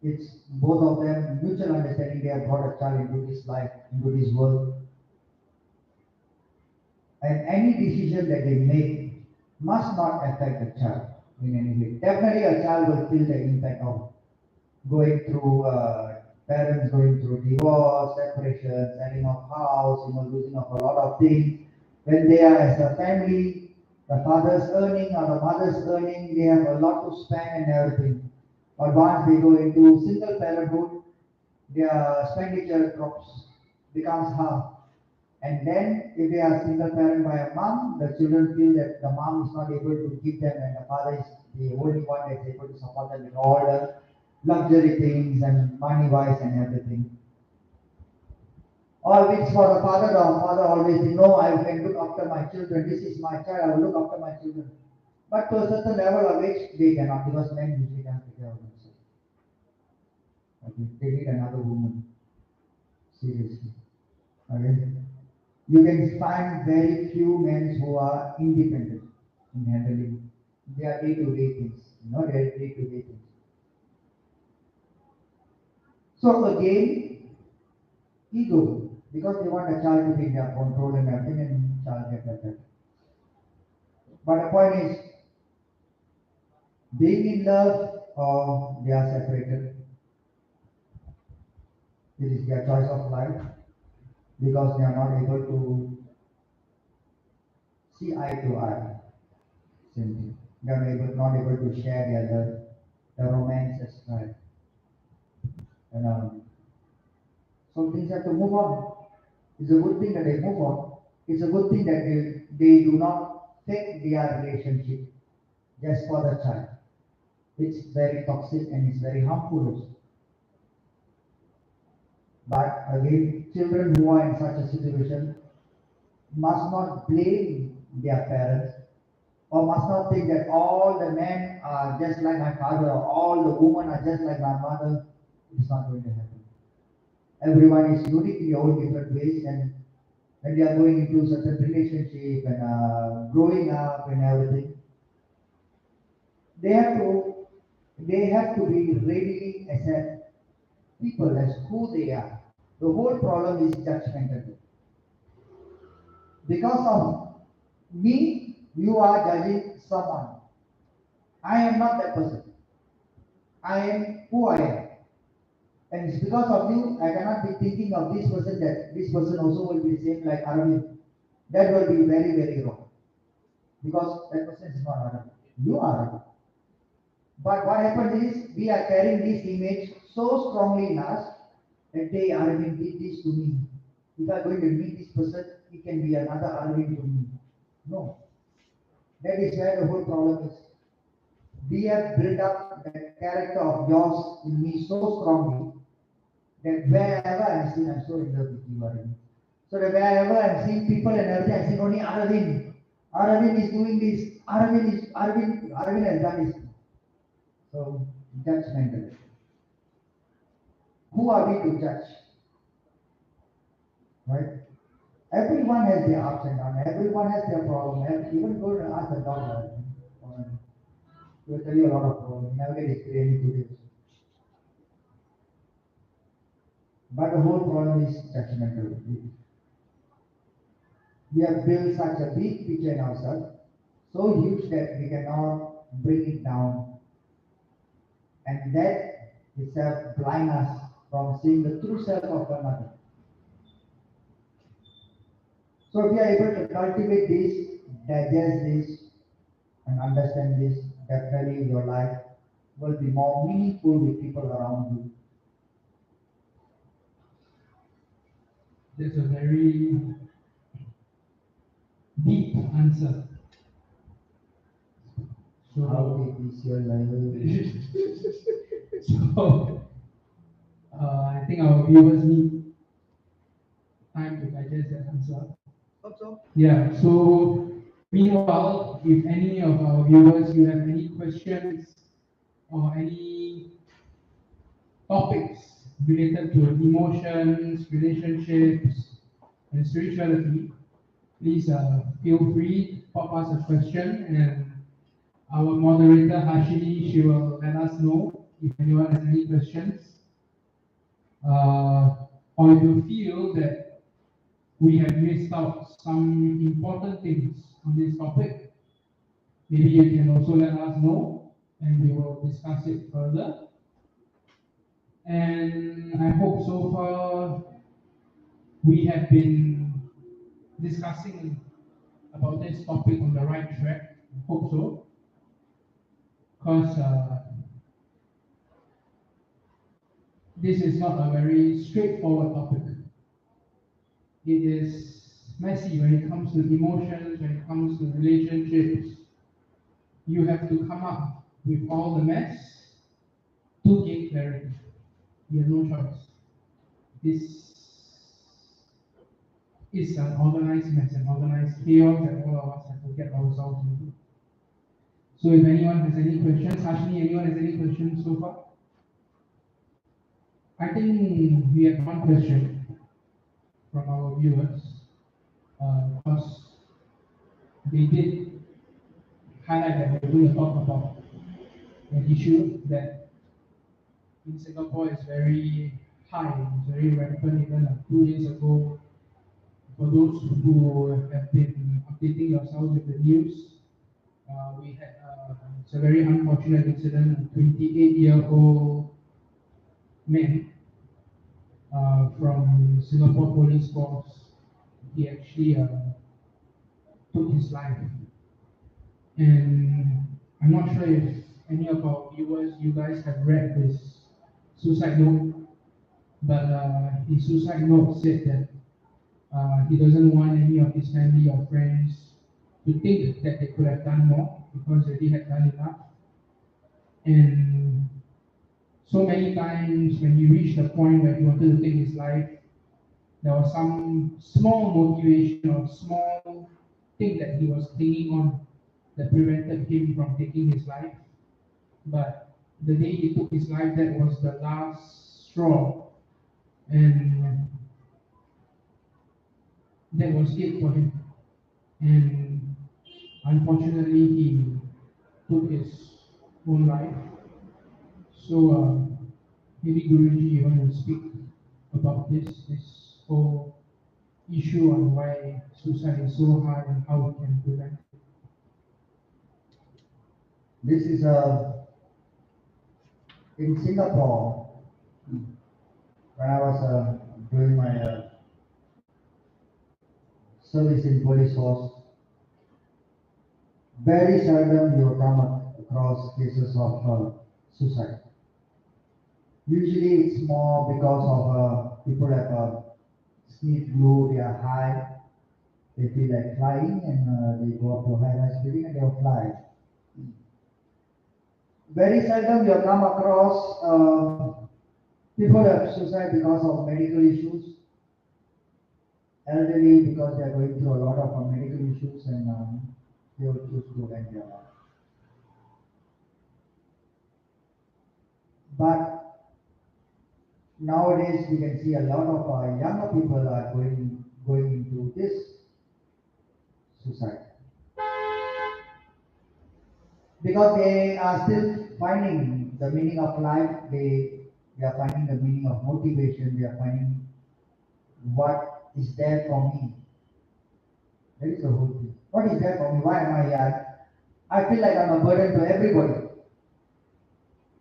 it's both of them mutual understanding they have brought a child into this life, into this world. And any decision that they make must not affect the child in any way. Definitely a child will feel the impact of going through parents going through divorce, separation, selling of house, losing of a lot of things. When they are as a family, the father's earning or the mother's earning, they have a lot to spend and everything. But once they go into single parenthood, their expenditure drops, becomes half. And then if they are single parent by a mom, the children feel that the mom is not able to give them and the father is the only one that is able to support them with all the luxury things and money wise and everything. Or which for the father always say, no, I can look after my children, this is my child, I will look after my children. But to a certain level of age, they cannot because men usually can't take care of themselves. Okay, they need another woman. Seriously. Okay. You can find very few men who are independent in handling their day-to-day things, their day-to-day things. So again, ego, because they want a child to be in their control and everything, and child get better. But the point is, being in love or they are separated, It is their choice of life because they are not able to see eye to eye. Simply, they are not able to share their love, the romances, right? And so things have to move on. It's a good thing that they move on. It's a good thing that they do not take their relationship just for the child. It's very toxic and it's very harmful also. But again, children who are in such a situation must not blame their parents or must not think that all the men are just like my father or all the women are just like my mother. It's not going to happen. Everyone is unique in their own different ways, and when they are going into certain relationship and growing up and everything, they have to they have to be ready as a people as who they are. The whole problem is judgmental. Because of me, you are judging someone. I am not that person. I am who I am. And it's because of you, I cannot be thinking of this person that this person also will be the same like Arvind. That will be very, very wrong. Because that person is not Arvind. You are Arvind. But what happens is we are carrying this image so strongly in us that they Arvind did this to me. If I am going to meet this person, he can be another Arvind to me. No. That is where the whole problem is. We have built up that character of yours in me so strongly that wherever I'm seen, I'm so in love with you, Arvind. So that wherever I'm seeing people and everything, I see only Arvind. Arvind is doing this. Arvind has done this. So judgmental. Who are we to judge? Right? Everyone has their ups and downs. Everyone has their problem. Even go and ask the dog. He will tell you a lot of problems. Never get experience today. But the whole problem is judgmental. We have built such a big picture in ourselves, so huge that we cannot bring it down. And that itself blind us from seeing the true self of one another. So if we are able to cultivate this, digest this, and understand this, definitely your life will be more meaningful with people around you. That's a very deep answer. How So, deep is your life? so I think our viewers need time to digest that answer. Hope so. Yeah, so meanwhile, if any of our viewers you have any questions or any topics related to emotions, relationships, and spirituality, please feel free to pop us a question, and our moderator Hashini, she will let us know if anyone has any questions. Or if you feel that we have missed out some important things on this topic, maybe you can also let us know and we will discuss it further. And I hope so far we have been discussing about this topic on the right track. I hope so. Because this is not a very straightforward topic. It is messy when it comes to emotions, when it comes to relationships. You have to come up with all the mess to gain clarity. You have no choice. This is an organized mess, an organized chaos that all of us have to get ourselves into. So if anyone has any questions, Hashni, anyone has any questions so far? I think we have one question from our viewers, because they did highlight that we're going to talk about an issue that in Singapore is very high, it's very rampant. Even 2 days ago, for those who have been updating yourselves with the news, we had it's a very unfortunate incident. A 28-year-old man from Singapore Police Force. He actually took his life. And I'm not sure if any of our viewers, you guys have read his suicide note, but his suicide note said that he doesn't want any of his family or friends to think that they could have done more because they had done enough. And so many times when he reached the point where he wanted to take his life, there was some small motivation or small thing that he was clinging on that prevented him from taking his life. But the day he took his life, that was the last straw. And that was it for him. And unfortunately, he took his own life. So maybe Guruji, you want to speak about this whole issue on why suicide is so hard and how we can prevent it. This is in Singapore, when I was doing my service in police force, very seldom you come across cases of suicide. Usually it's more because of people have sleep flu, they are high, they feel like flying, and they go up to high building and they'll fly. Very seldom you come across people have suicide because of medical issues, elderly because they are going through a lot of medical issues, and they will choose to end their life. But nowadays we can see a lot of younger people are going into this suicide because they are still finding the meaning of life. They are finding the meaning of motivation. They are finding what is there for me. That is the whole thing. What is there for me? Why am I here? I feel like I'm a burden to everybody,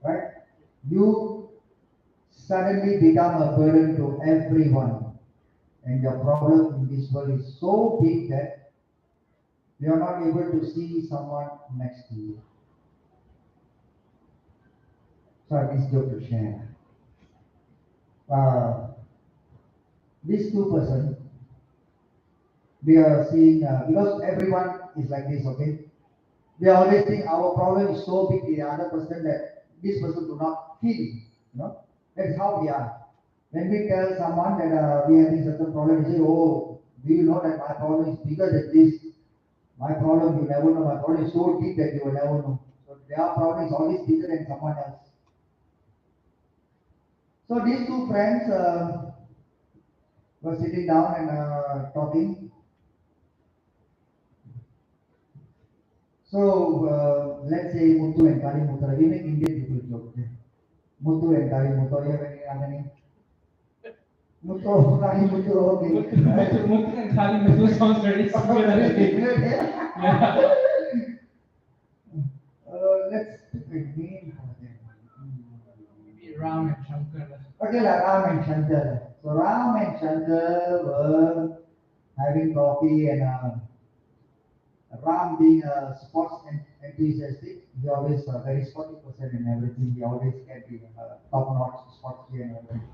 right? You suddenly become a burden to everyone, and your problem in this world is so big that you are not able to see someone next to you. So I this joke to share. Uh, these two person, we are seeing because everyone is like this, okay? We always think our problem is so big to the other person that this person do not feel. That's how we are. When we tell someone that we have this certain problem, they say, "Oh, do you know that my problem is bigger than this? My problem, you never know. My problem is so deep that you will never know." So their problem is always bigger than someone else. So these two friends were sitting down and talking. So let's say Muthu and Kali Muthu. We make Indian people joke. Muthu and Kali Muthu. You have any? Muthu, Kali Muthu. Okay. Muthu and Kali Muthu sounds very similar. Yeah. Let's pick a name for them. Maybe Ram and Shankar. Okay, Ram and Shankar. So Ram and Shankar were having coffee, and Ram being a sports enthusiastic, he always very sporty person in everything. He always can be top-notch sports player and everything.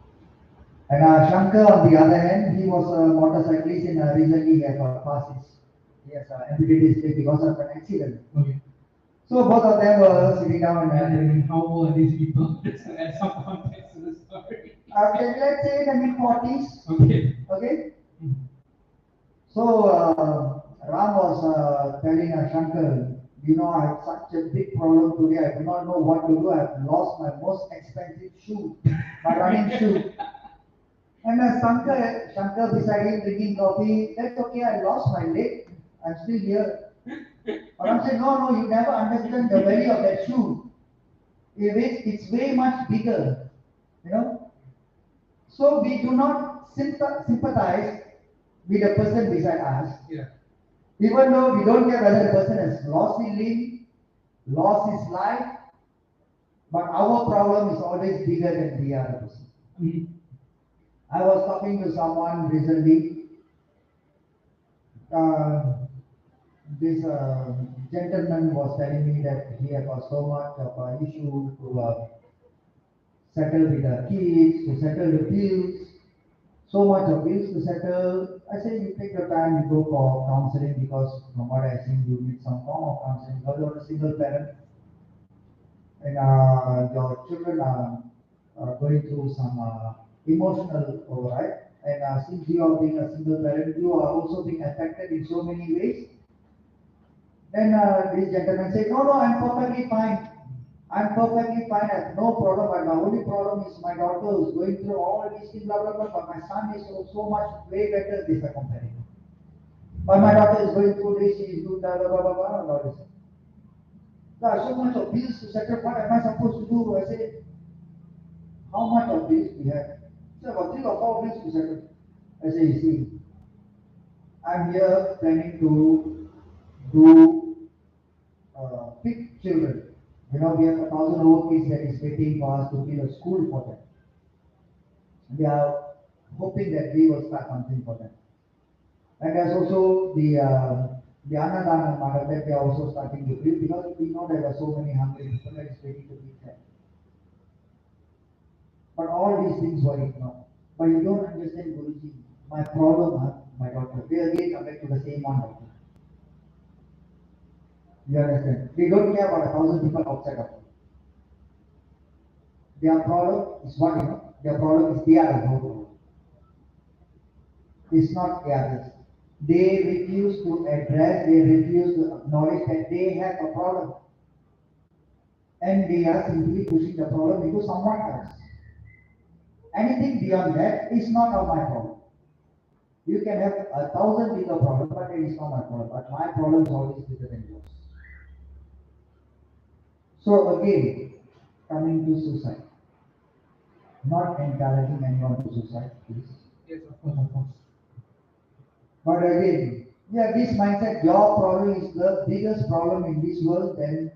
And Shankar, on the other hand, he was a motorcyclist, and recently he has passed his, he has amputated his leg because of an accident. Okay. So both of them were sitting down and how old are these people? Add some context to the story. Okay, let's say in the mid-40s. Okay. Okay. So Ram was telling Shankar, I have such a big problem today. I do not know what to do. I have lost my most expensive shoe, my running shoe. And Shankar beside him drinking coffee. That's okay. I lost my leg. I'm still here. But I'm saying, no, you never understand the value of that shoe. It's way much bigger, So we do not sympathize with the person beside us. Yeah. Even though we don't care whether the person has lost his limb, lost his life, but our problem is always bigger than the other person. I was talking to someone recently. Uh, this gentleman was telling me that he had got so much of an issue to settle with the kids, to settle the bills, so much of bills to settle. I say you take your time, you go for counseling because from what I think you need some form of counseling because you're a single parent and your children are going through some emotional override. And since you are being a single parent, you are also being affected in so many ways. Then this gentleman said, no, no, I'm perfectly fine. I'm perfectly fine. I have no problem. But my only problem is my daughter is going through all these things, blah, blah, blah. But my son is so much way better. This are comparing. But my daughter is going through this, she is doing blah, blah, blah, blah, blah, and all this. There are so much of bills to settle. What am I supposed to do? I said, how much of bills we have? He said, about 3 or 4 bills to settle. I say, you see, I'm here planning to do pick children. You know, we have 1,000 over kids that is waiting for us to build a school for them. We are hoping that we will start something for them. And there's also the Annadana model that we are also starting to build because we know there are so many hungry people that is waiting to feed them. But all these things were ignored. But you don't understand, Guruji, my problem, my daughter. We again come back to the same one doctor. You understand? They don't care about 1,000 people outside of them. Their problem is what you know. Their problem is they are the problem. It's not the others. They refuse to address, they refuse to acknowledge that they have a problem. And they are simply pushing the problem into someone else. Anything beyond that is not of my problem. You can have 1,000 bigger problems, but it is not my problem. But my problem is always bigger than yours. So again, coming to suicide. Not encouraging anyone to suicide, please. Yes, of course, of course. But again, yeah, this mindset, your problem is the biggest problem in this world, then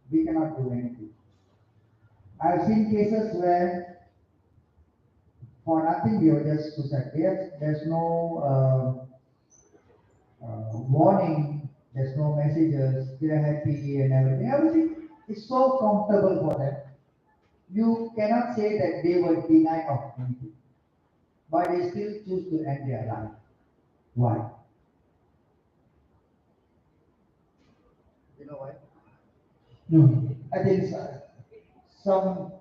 we cannot do anything. I've seen cases where for nothing they were just suicide. There's no warning, there's no messages, they're happy and everything. Everything is so comfortable for them. You cannot say that they were denied of anything, but they still choose to end their life. Why? You know why? No. I think some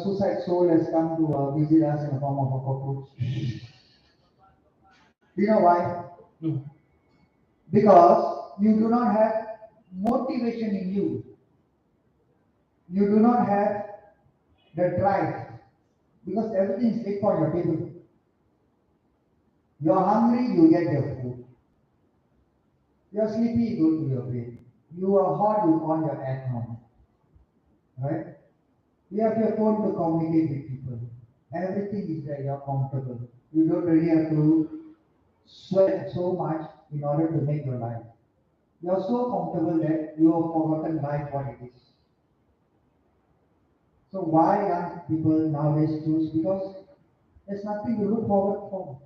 suicide soul has come to visit us in the form of a cockroach. Do you know why? No. Because you do not have motivation in you. You do not have the drive. Because everything is laid on your table. You are hungry, you get your food. You are sleepy, you go to your bed. You are hot, you on your aircon. Right? You have your phone to communicate with people. Everything is there, you are comfortable. You don't really have to sweat so much in order to make your life. You are so comfortable that you have forgotten life what it is. So why young people nowadays choose? Because there's nothing to look forward for.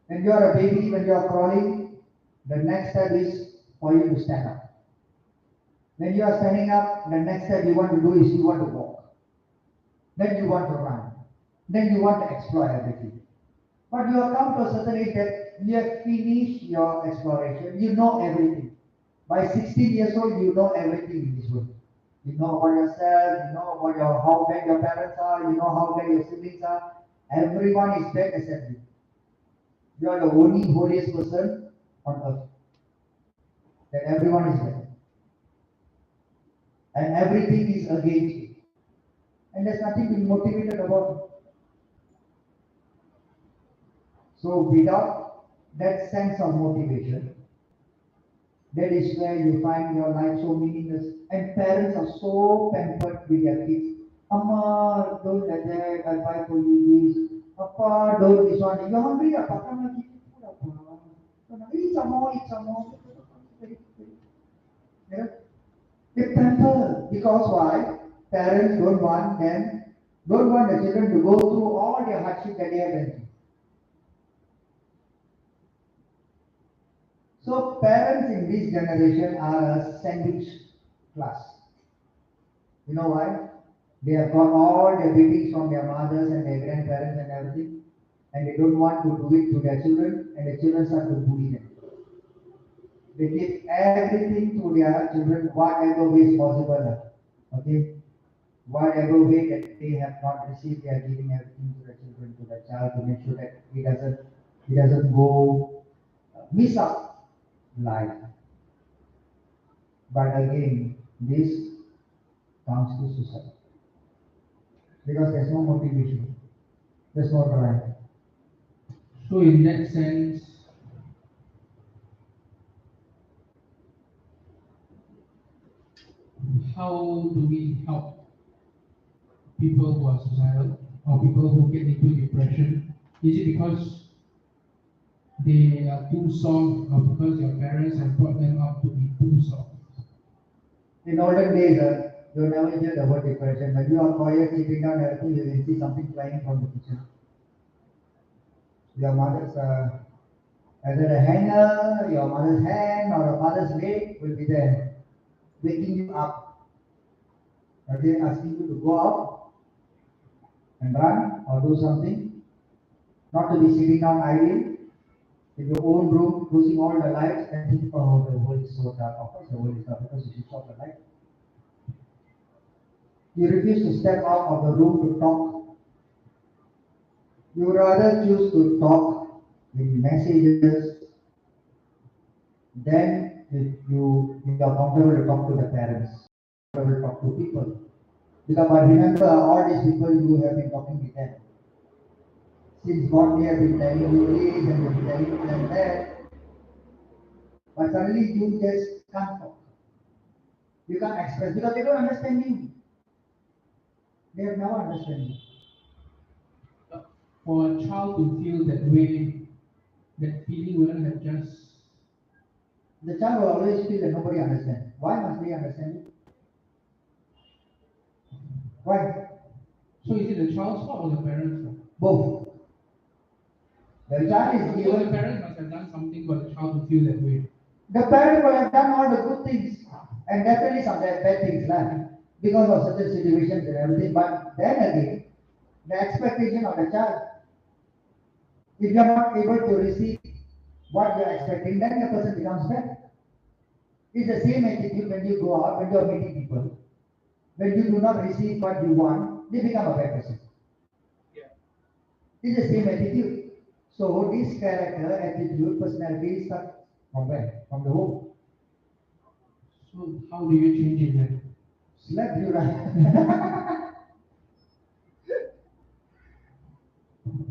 When you are a baby, when you are crawling, the next step is for you to stand up. When you are standing up, the next step you want to do is you want to walk. Then you want to run. Then you want to explore everything. But you have come to a certain age that you have finished your exploration. You know everything. By 16 years old, you know everything in this world. You know about yourself, you know about how bad your parents are, you know how bad your siblings are. Everyone is bad except you. You are the only holiest person on earth. That everyone is bad. And everything is against you. And there's nothing to be motivated about. So without that sense of motivation, that is where you find your life so meaningless. And parents are so pampered with their kids. Amma, don't let that, I'll buy for you this. Appa, don't this one. You're hungry, Appa, come and eat food, Appa. Eat some more, eat some more. Yeah? They pamper because why? Parents don't want them Don't want the children to go through all the hardship that they have been through. So parents in this generation are a sandwich class. You know why? They have got all the beatings from their mothers and their grandparents and everything, and they don't want to do it to their children, and the children start to bully them. They give everything to their children, whatever way is possible. Okay? Whatever way that they have not received, they are giving everything to the children, to the child, to make sure that he doesn't go miss out life. But again, this comes to suicide because there's no motivation, there's no drive. So in that sense, how do we help people who are suicidal or people who get into depression? Is it because they are too soft or because your parents have brought them up to be too soft? In olden days, you never hear the word depression. When you are quiet, sitting down, everything, you will see something flying from the kitchen. Your mother's either a hanger, your mother's hand, or a father's leg will be there, waking you up. Okay, asking you to go out and run or do something, not to be sitting down idle in your own room, closing all the lights and thinking, oh, the world is so dark. Of course, the world is dark because you switch off the light. You refuse to step out of the room to talk. You rather choose to talk in messages than if you are comfortable to talk to the parents, comfortable to talk to people. Because but remember, all these people you have been talking with them. Since God they have been telling you this and they have been telling you that, but suddenly you just can't talk. You can't express because they don't understand you. They have never understood you. For a child to feel that way, that feeling wouldn't have just. The child will always feel that nobody understands. Why must they understand you? Why? So is it the child's fault or the parents' fault? Both. The child is So the given. parents must have done something for the child to feel that way. The parent will have done all the good things and definitely some bad things like because of certain situations and everything. But then again, the expectation of the child, if you are not able to receive what you are expecting, then the person becomes bad. It's the same attitude when you go out, when you are meeting people. When you do not receive what you want, they become a bad person. Yeah. It's the same attitude. So this character, attitude, personality starts from where? From the home. So how do you change it then? Slap you right.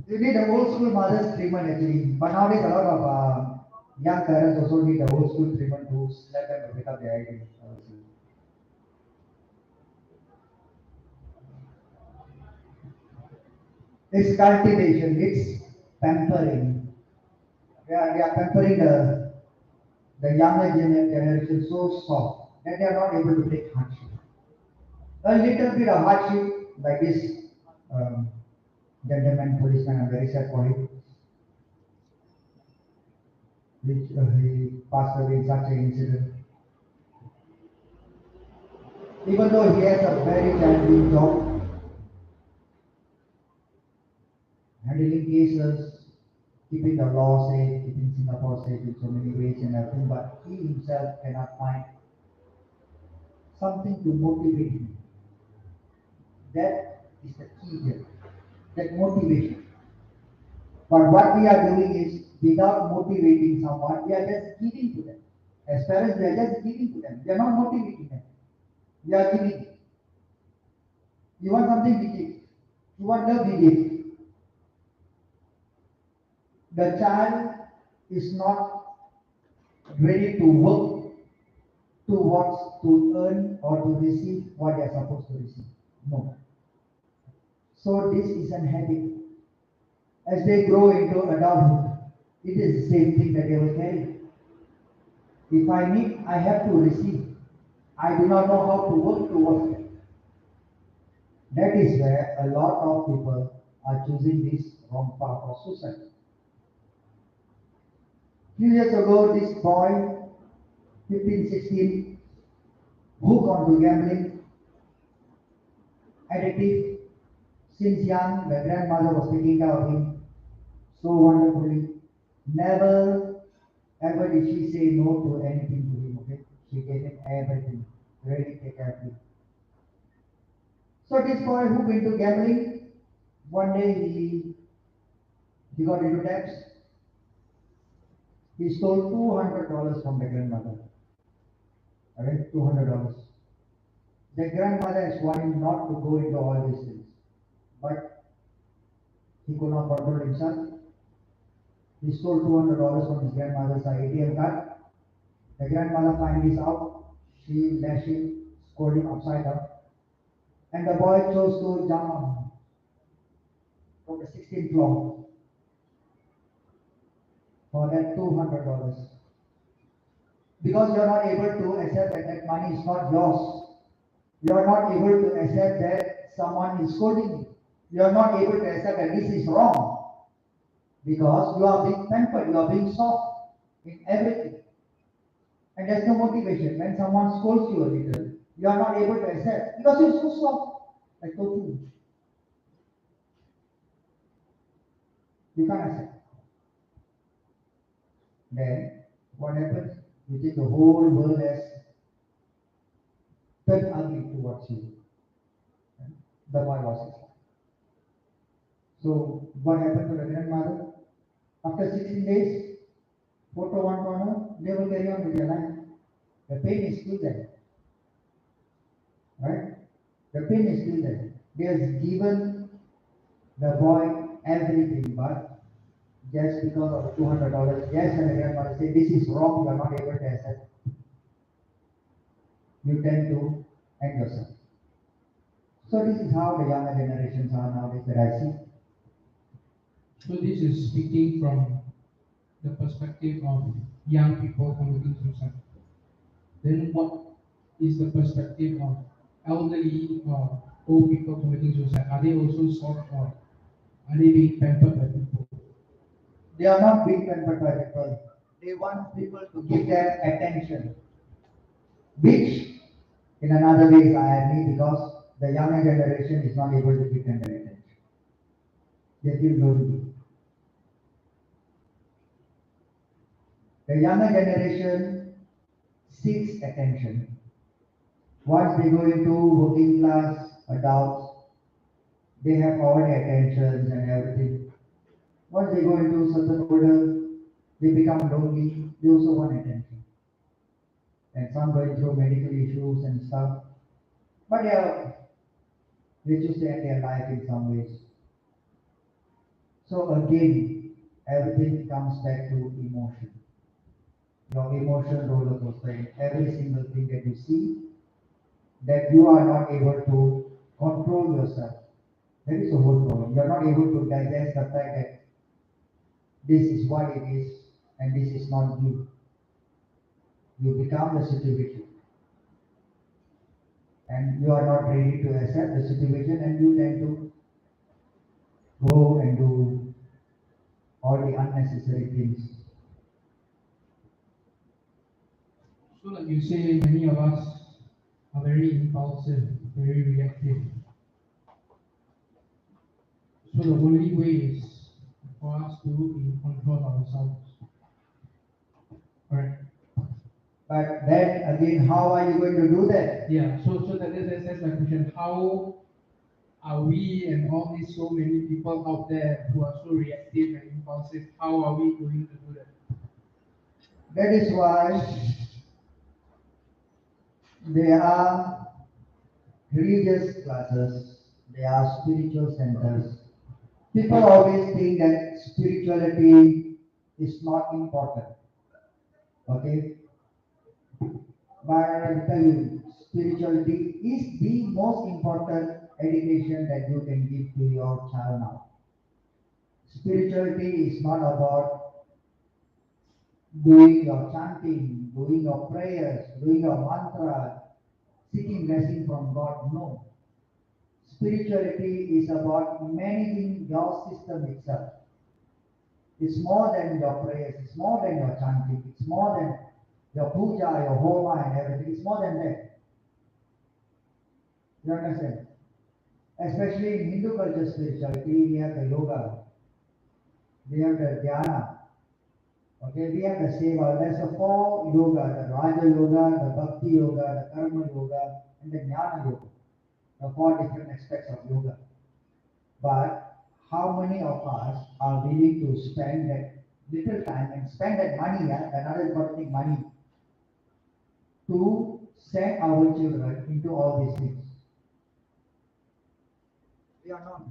You need the old school mother's treatment actually. But nowadays a lot of young parents also need the old school treatment to slap them to pick up their ideas. It's cultivation, it's pampering. They are pampering the younger generation so soft that they are not able to take hardship. A little bit of hardship, like this um, gentleman policeman, I'm very sad for him, which he passed away in such an incident. Even though he has a very challenging job, handling cases, keeping the law safe, keeping Singapore safe in so many ways and everything, but he himself cannot find something to motivate him. That is the key here, that motivation. But what we are doing is, without motivating someone, we are just giving to them. As parents, we are just giving to them. We are not motivating them. We are giving. You want something, we give. You want love, we give. The child is not ready to work towards to earn or to receive what they are supposed to receive. No. So this is an habit. As they grow into adulthood, it is the same thing that they will carry. If I need, I have to receive. I do not know how to work towards it. That is where a lot of people are choosing this wrong path of suicide. Few years ago, this boy, 15, 16, hooked onto gambling, addictive. Since young, the grandmother was taking care of him so wonderfully. Never ever did she say no to anything to him, okay? She gave him everything, really take care of him. So this boy who went to gambling, one day he got into debts. He stole $200 from the grandmother. Alright, $200. The grandmother has warned him not to go into all these things. But he could not control himself. He stole $200 from his grandmother's ATM card. The grandmother finds this out. She lashed him, scolded him upside down. And the boy chose to jump on from the 16th floor for that $200. Because you are not able to accept that that money is not yours. You are not able to accept that someone is scolding you. You are not able to accept that this is wrong. Because you are being pampered, you are being soft in everything. And there's no motivation. When someone scolds you a little, you are not able to accept because you're so soft. I told you. You can't accept. Then what happens? You think the whole world has turned ugly towards you. The boy was his. So what happened to the grandmother? After 16 days, photo one corner, they will carry on with their life. The pain is still there. Right? The pain is still there. They have given the boy everything, but just because of the $200, yes, and the grandmother said, this is wrong, you are not able to accept. You tend to end yourself. So this is how the younger generations are nowadays that I see. So this is speaking from the perspective of young people committing suicide. Then what is the perspective of elderly or old people committing suicide? Are they also soft or are they being pampered by people? They are not being pampered by people. They want people to give them attention, which in another way is irony because the younger generation is not able to give them the attention. They feel lonely. The younger generation seeks attention. Once they go into working class adults, they have all the attentions and everything. Once they go into certain older, they become lonely. They also want attention. And some going through medical issues and stuff. But they choose to end their life in some ways. So again, everything comes back to emotion. Your emotion roller coaster in every single thing that you see, that you are not able to control yourself. That is the whole problem. You are not able to digest the fact that this is what it is and this is not you. You become the situation. And you are not ready to accept the situation and you tend to go and do all the unnecessary things. So like you say, many of us are very impulsive, very reactive. So the only way is for us to control ourselves. Alright. But then again, how are you going to do that? Yeah, so that's my question. How are we and all these so many people out there who are so reactive and impulsive, how are we going to do that? That is why there are religious classes, there are spiritual centers. People always think that spirituality is not important. Okay? But I tell you, spirituality is the most important education that you can give to your child now. Spirituality is not about doing your chanting, doing your prayers, doing your mantra, seeking blessing from God. No. spirituality is about managing your system itself. It's more than your prayers, it's more than your chanting, it's more than your puja, your homa and everything, it's more than that. You understand? Especially in Hindu culture spirituality, we have the yoga, we have the dhyana, okay, we have the seva. There's the four yoga, the Raja Yoga, the Bhakti Yoga, the Karma Yoga, and the Jnana Yoga. The four different aspects of yoga. But how many of us are willing to spend that little time and spend that money, another important thing, money, to send our children into all these things? We are not.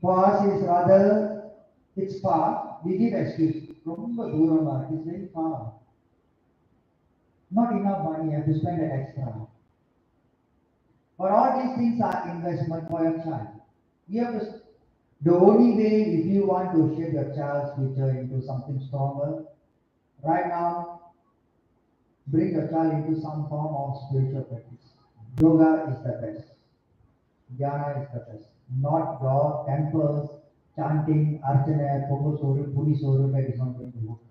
For us, it's rather, it's far. We give excuse. It's very far. Not enough money, you have to spend that extra. But all these things are investment for your child. You have to, the only way if you want to shape your child's future into something stronger, right now, bring your child into some form of spiritual practice. Yoga is the best. Jnana is the best. Not your temples, chanting, archana, pogosoru, purisoru, that is not going to work.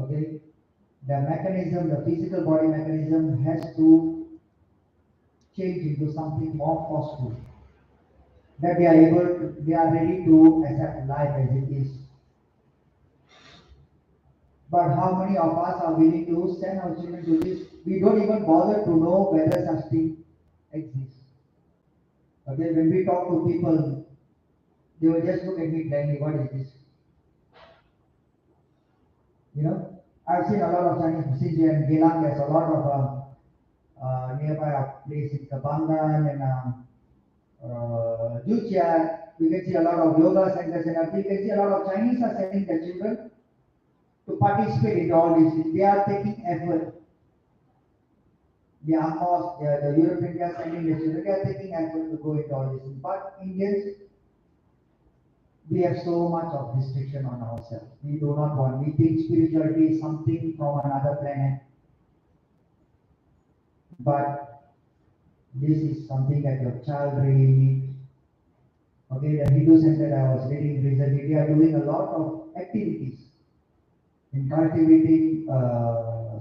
Okay? The mechanism, the physical body mechanism has to change into something more forceful. That they are ready to accept life as it is. But how many of us are willing to send our children to this? We don't even bother to know whether such thing exists. Okay, when we talk to people, they will just look at me blindly, what is this? You know, I've seen a lot of Chinese, since we are in Geylang, there's a lot of nearby a place in Kabangan and Juchia, we can see a lot of yoga centers and we can see a lot of Chinese are sending their children to participate in all these things. They are taking effort. The Amos, the Europeans, they are sending their children, they are taking effort to go into all these things. But Indians, we have so much of restriction on ourselves. We do not want, we think spirituality is something from another planet. But this is something that your child really needs. Okay, the Hindu center that I was reading recently, they are doing a lot of activities in cultivating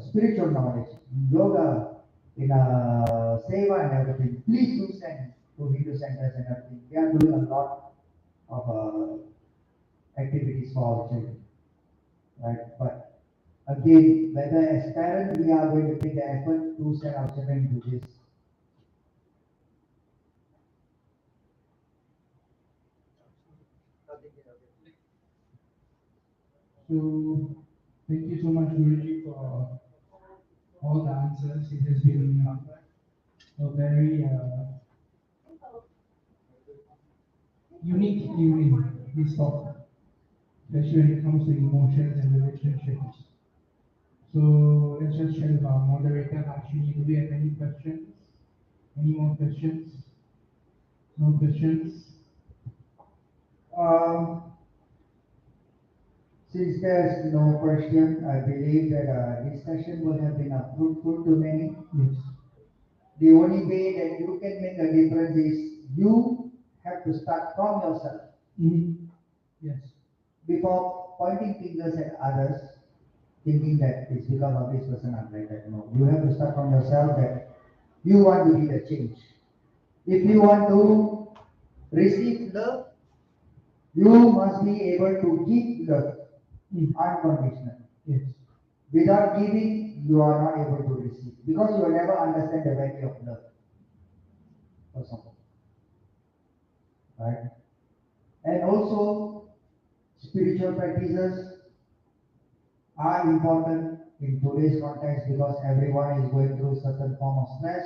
spiritual knowledge, in yoga, in seva and everything. Please do send to Hindu centers and everything. They are doing a lot of activities for our children, right? But again, whether as parents we are going to take the effort to send our children to this. So, thank you so much, Guruji, for all the answers. It has been a very unique evening, this talk, especially when it comes to emotions and relationships. So, let's just share with our moderator, Ashwini. Do we have any questions? Any more questions? No questions? Since there's no question, I believe that this session will have been fruitful to many. Yes. The only way that you can make a difference is you have to start from yourself. Mm-hmm. Yes. Before pointing fingers at others, thinking that it's because of this person I'm like that. No, you have to start from yourself that you want to be the change. If you want to receive love, you must be able to give love unconditionally. Yes. Without giving, you are not able to receive because you will never understand the value of love. For example, right? And also, spiritual practices are important in today's context because everyone is going through certain form of stress,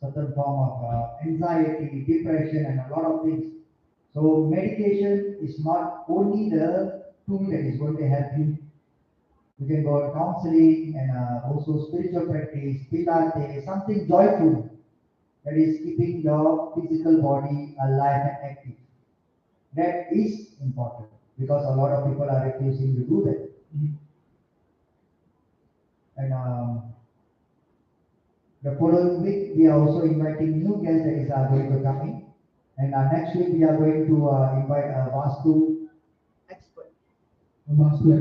certain form of anxiety, depression, and a lot of things. So meditation is not only the tool that is going to help you. You can go on counseling and also spiritual practice, pilates, something joyful that is keeping your physical body alive and active. That is important because a lot of people are refusing to do that. Mm-hmm. And The following week, we are also inviting new guests that is going to come in. And next week, we are going to invite a Vastu expert. A Vastu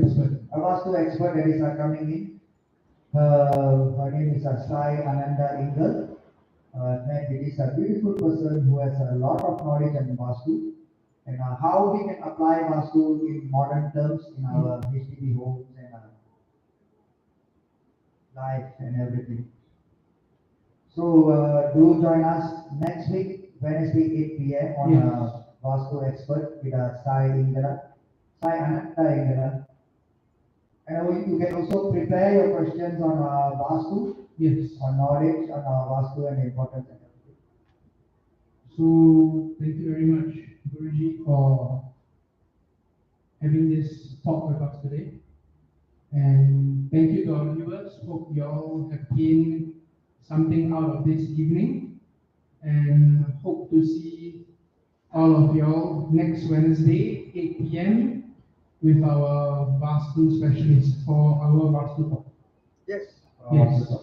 expert that is coming in. Her name is Sai Ananda Ingal. And it is a beautiful person who has a lot of knowledge on Vastu and how we can apply Vastu in modern terms in our HDB homes and life and everything. So do join us next week, Wednesday, 8 p.m. on Vastu Expert with Sai Indra, Sai Ananta Indra. And you can also prepare your questions on Vastu, on knowledge, on Vastu and importance and everything. So thank you very much, Guruji, for having this talk with us today. And thank you to our viewers. Hope you all have gained something out of this evening. And hope to see all of y'all next Wednesday, 8 p.m. with our Vastu specialist for our Vastu talk. Yes. Yes.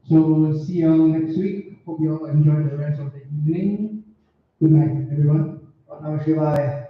So see y'all next week. Hope you all enjoy the rest of the evening. Good night, everyone. Om Namah Shivaya.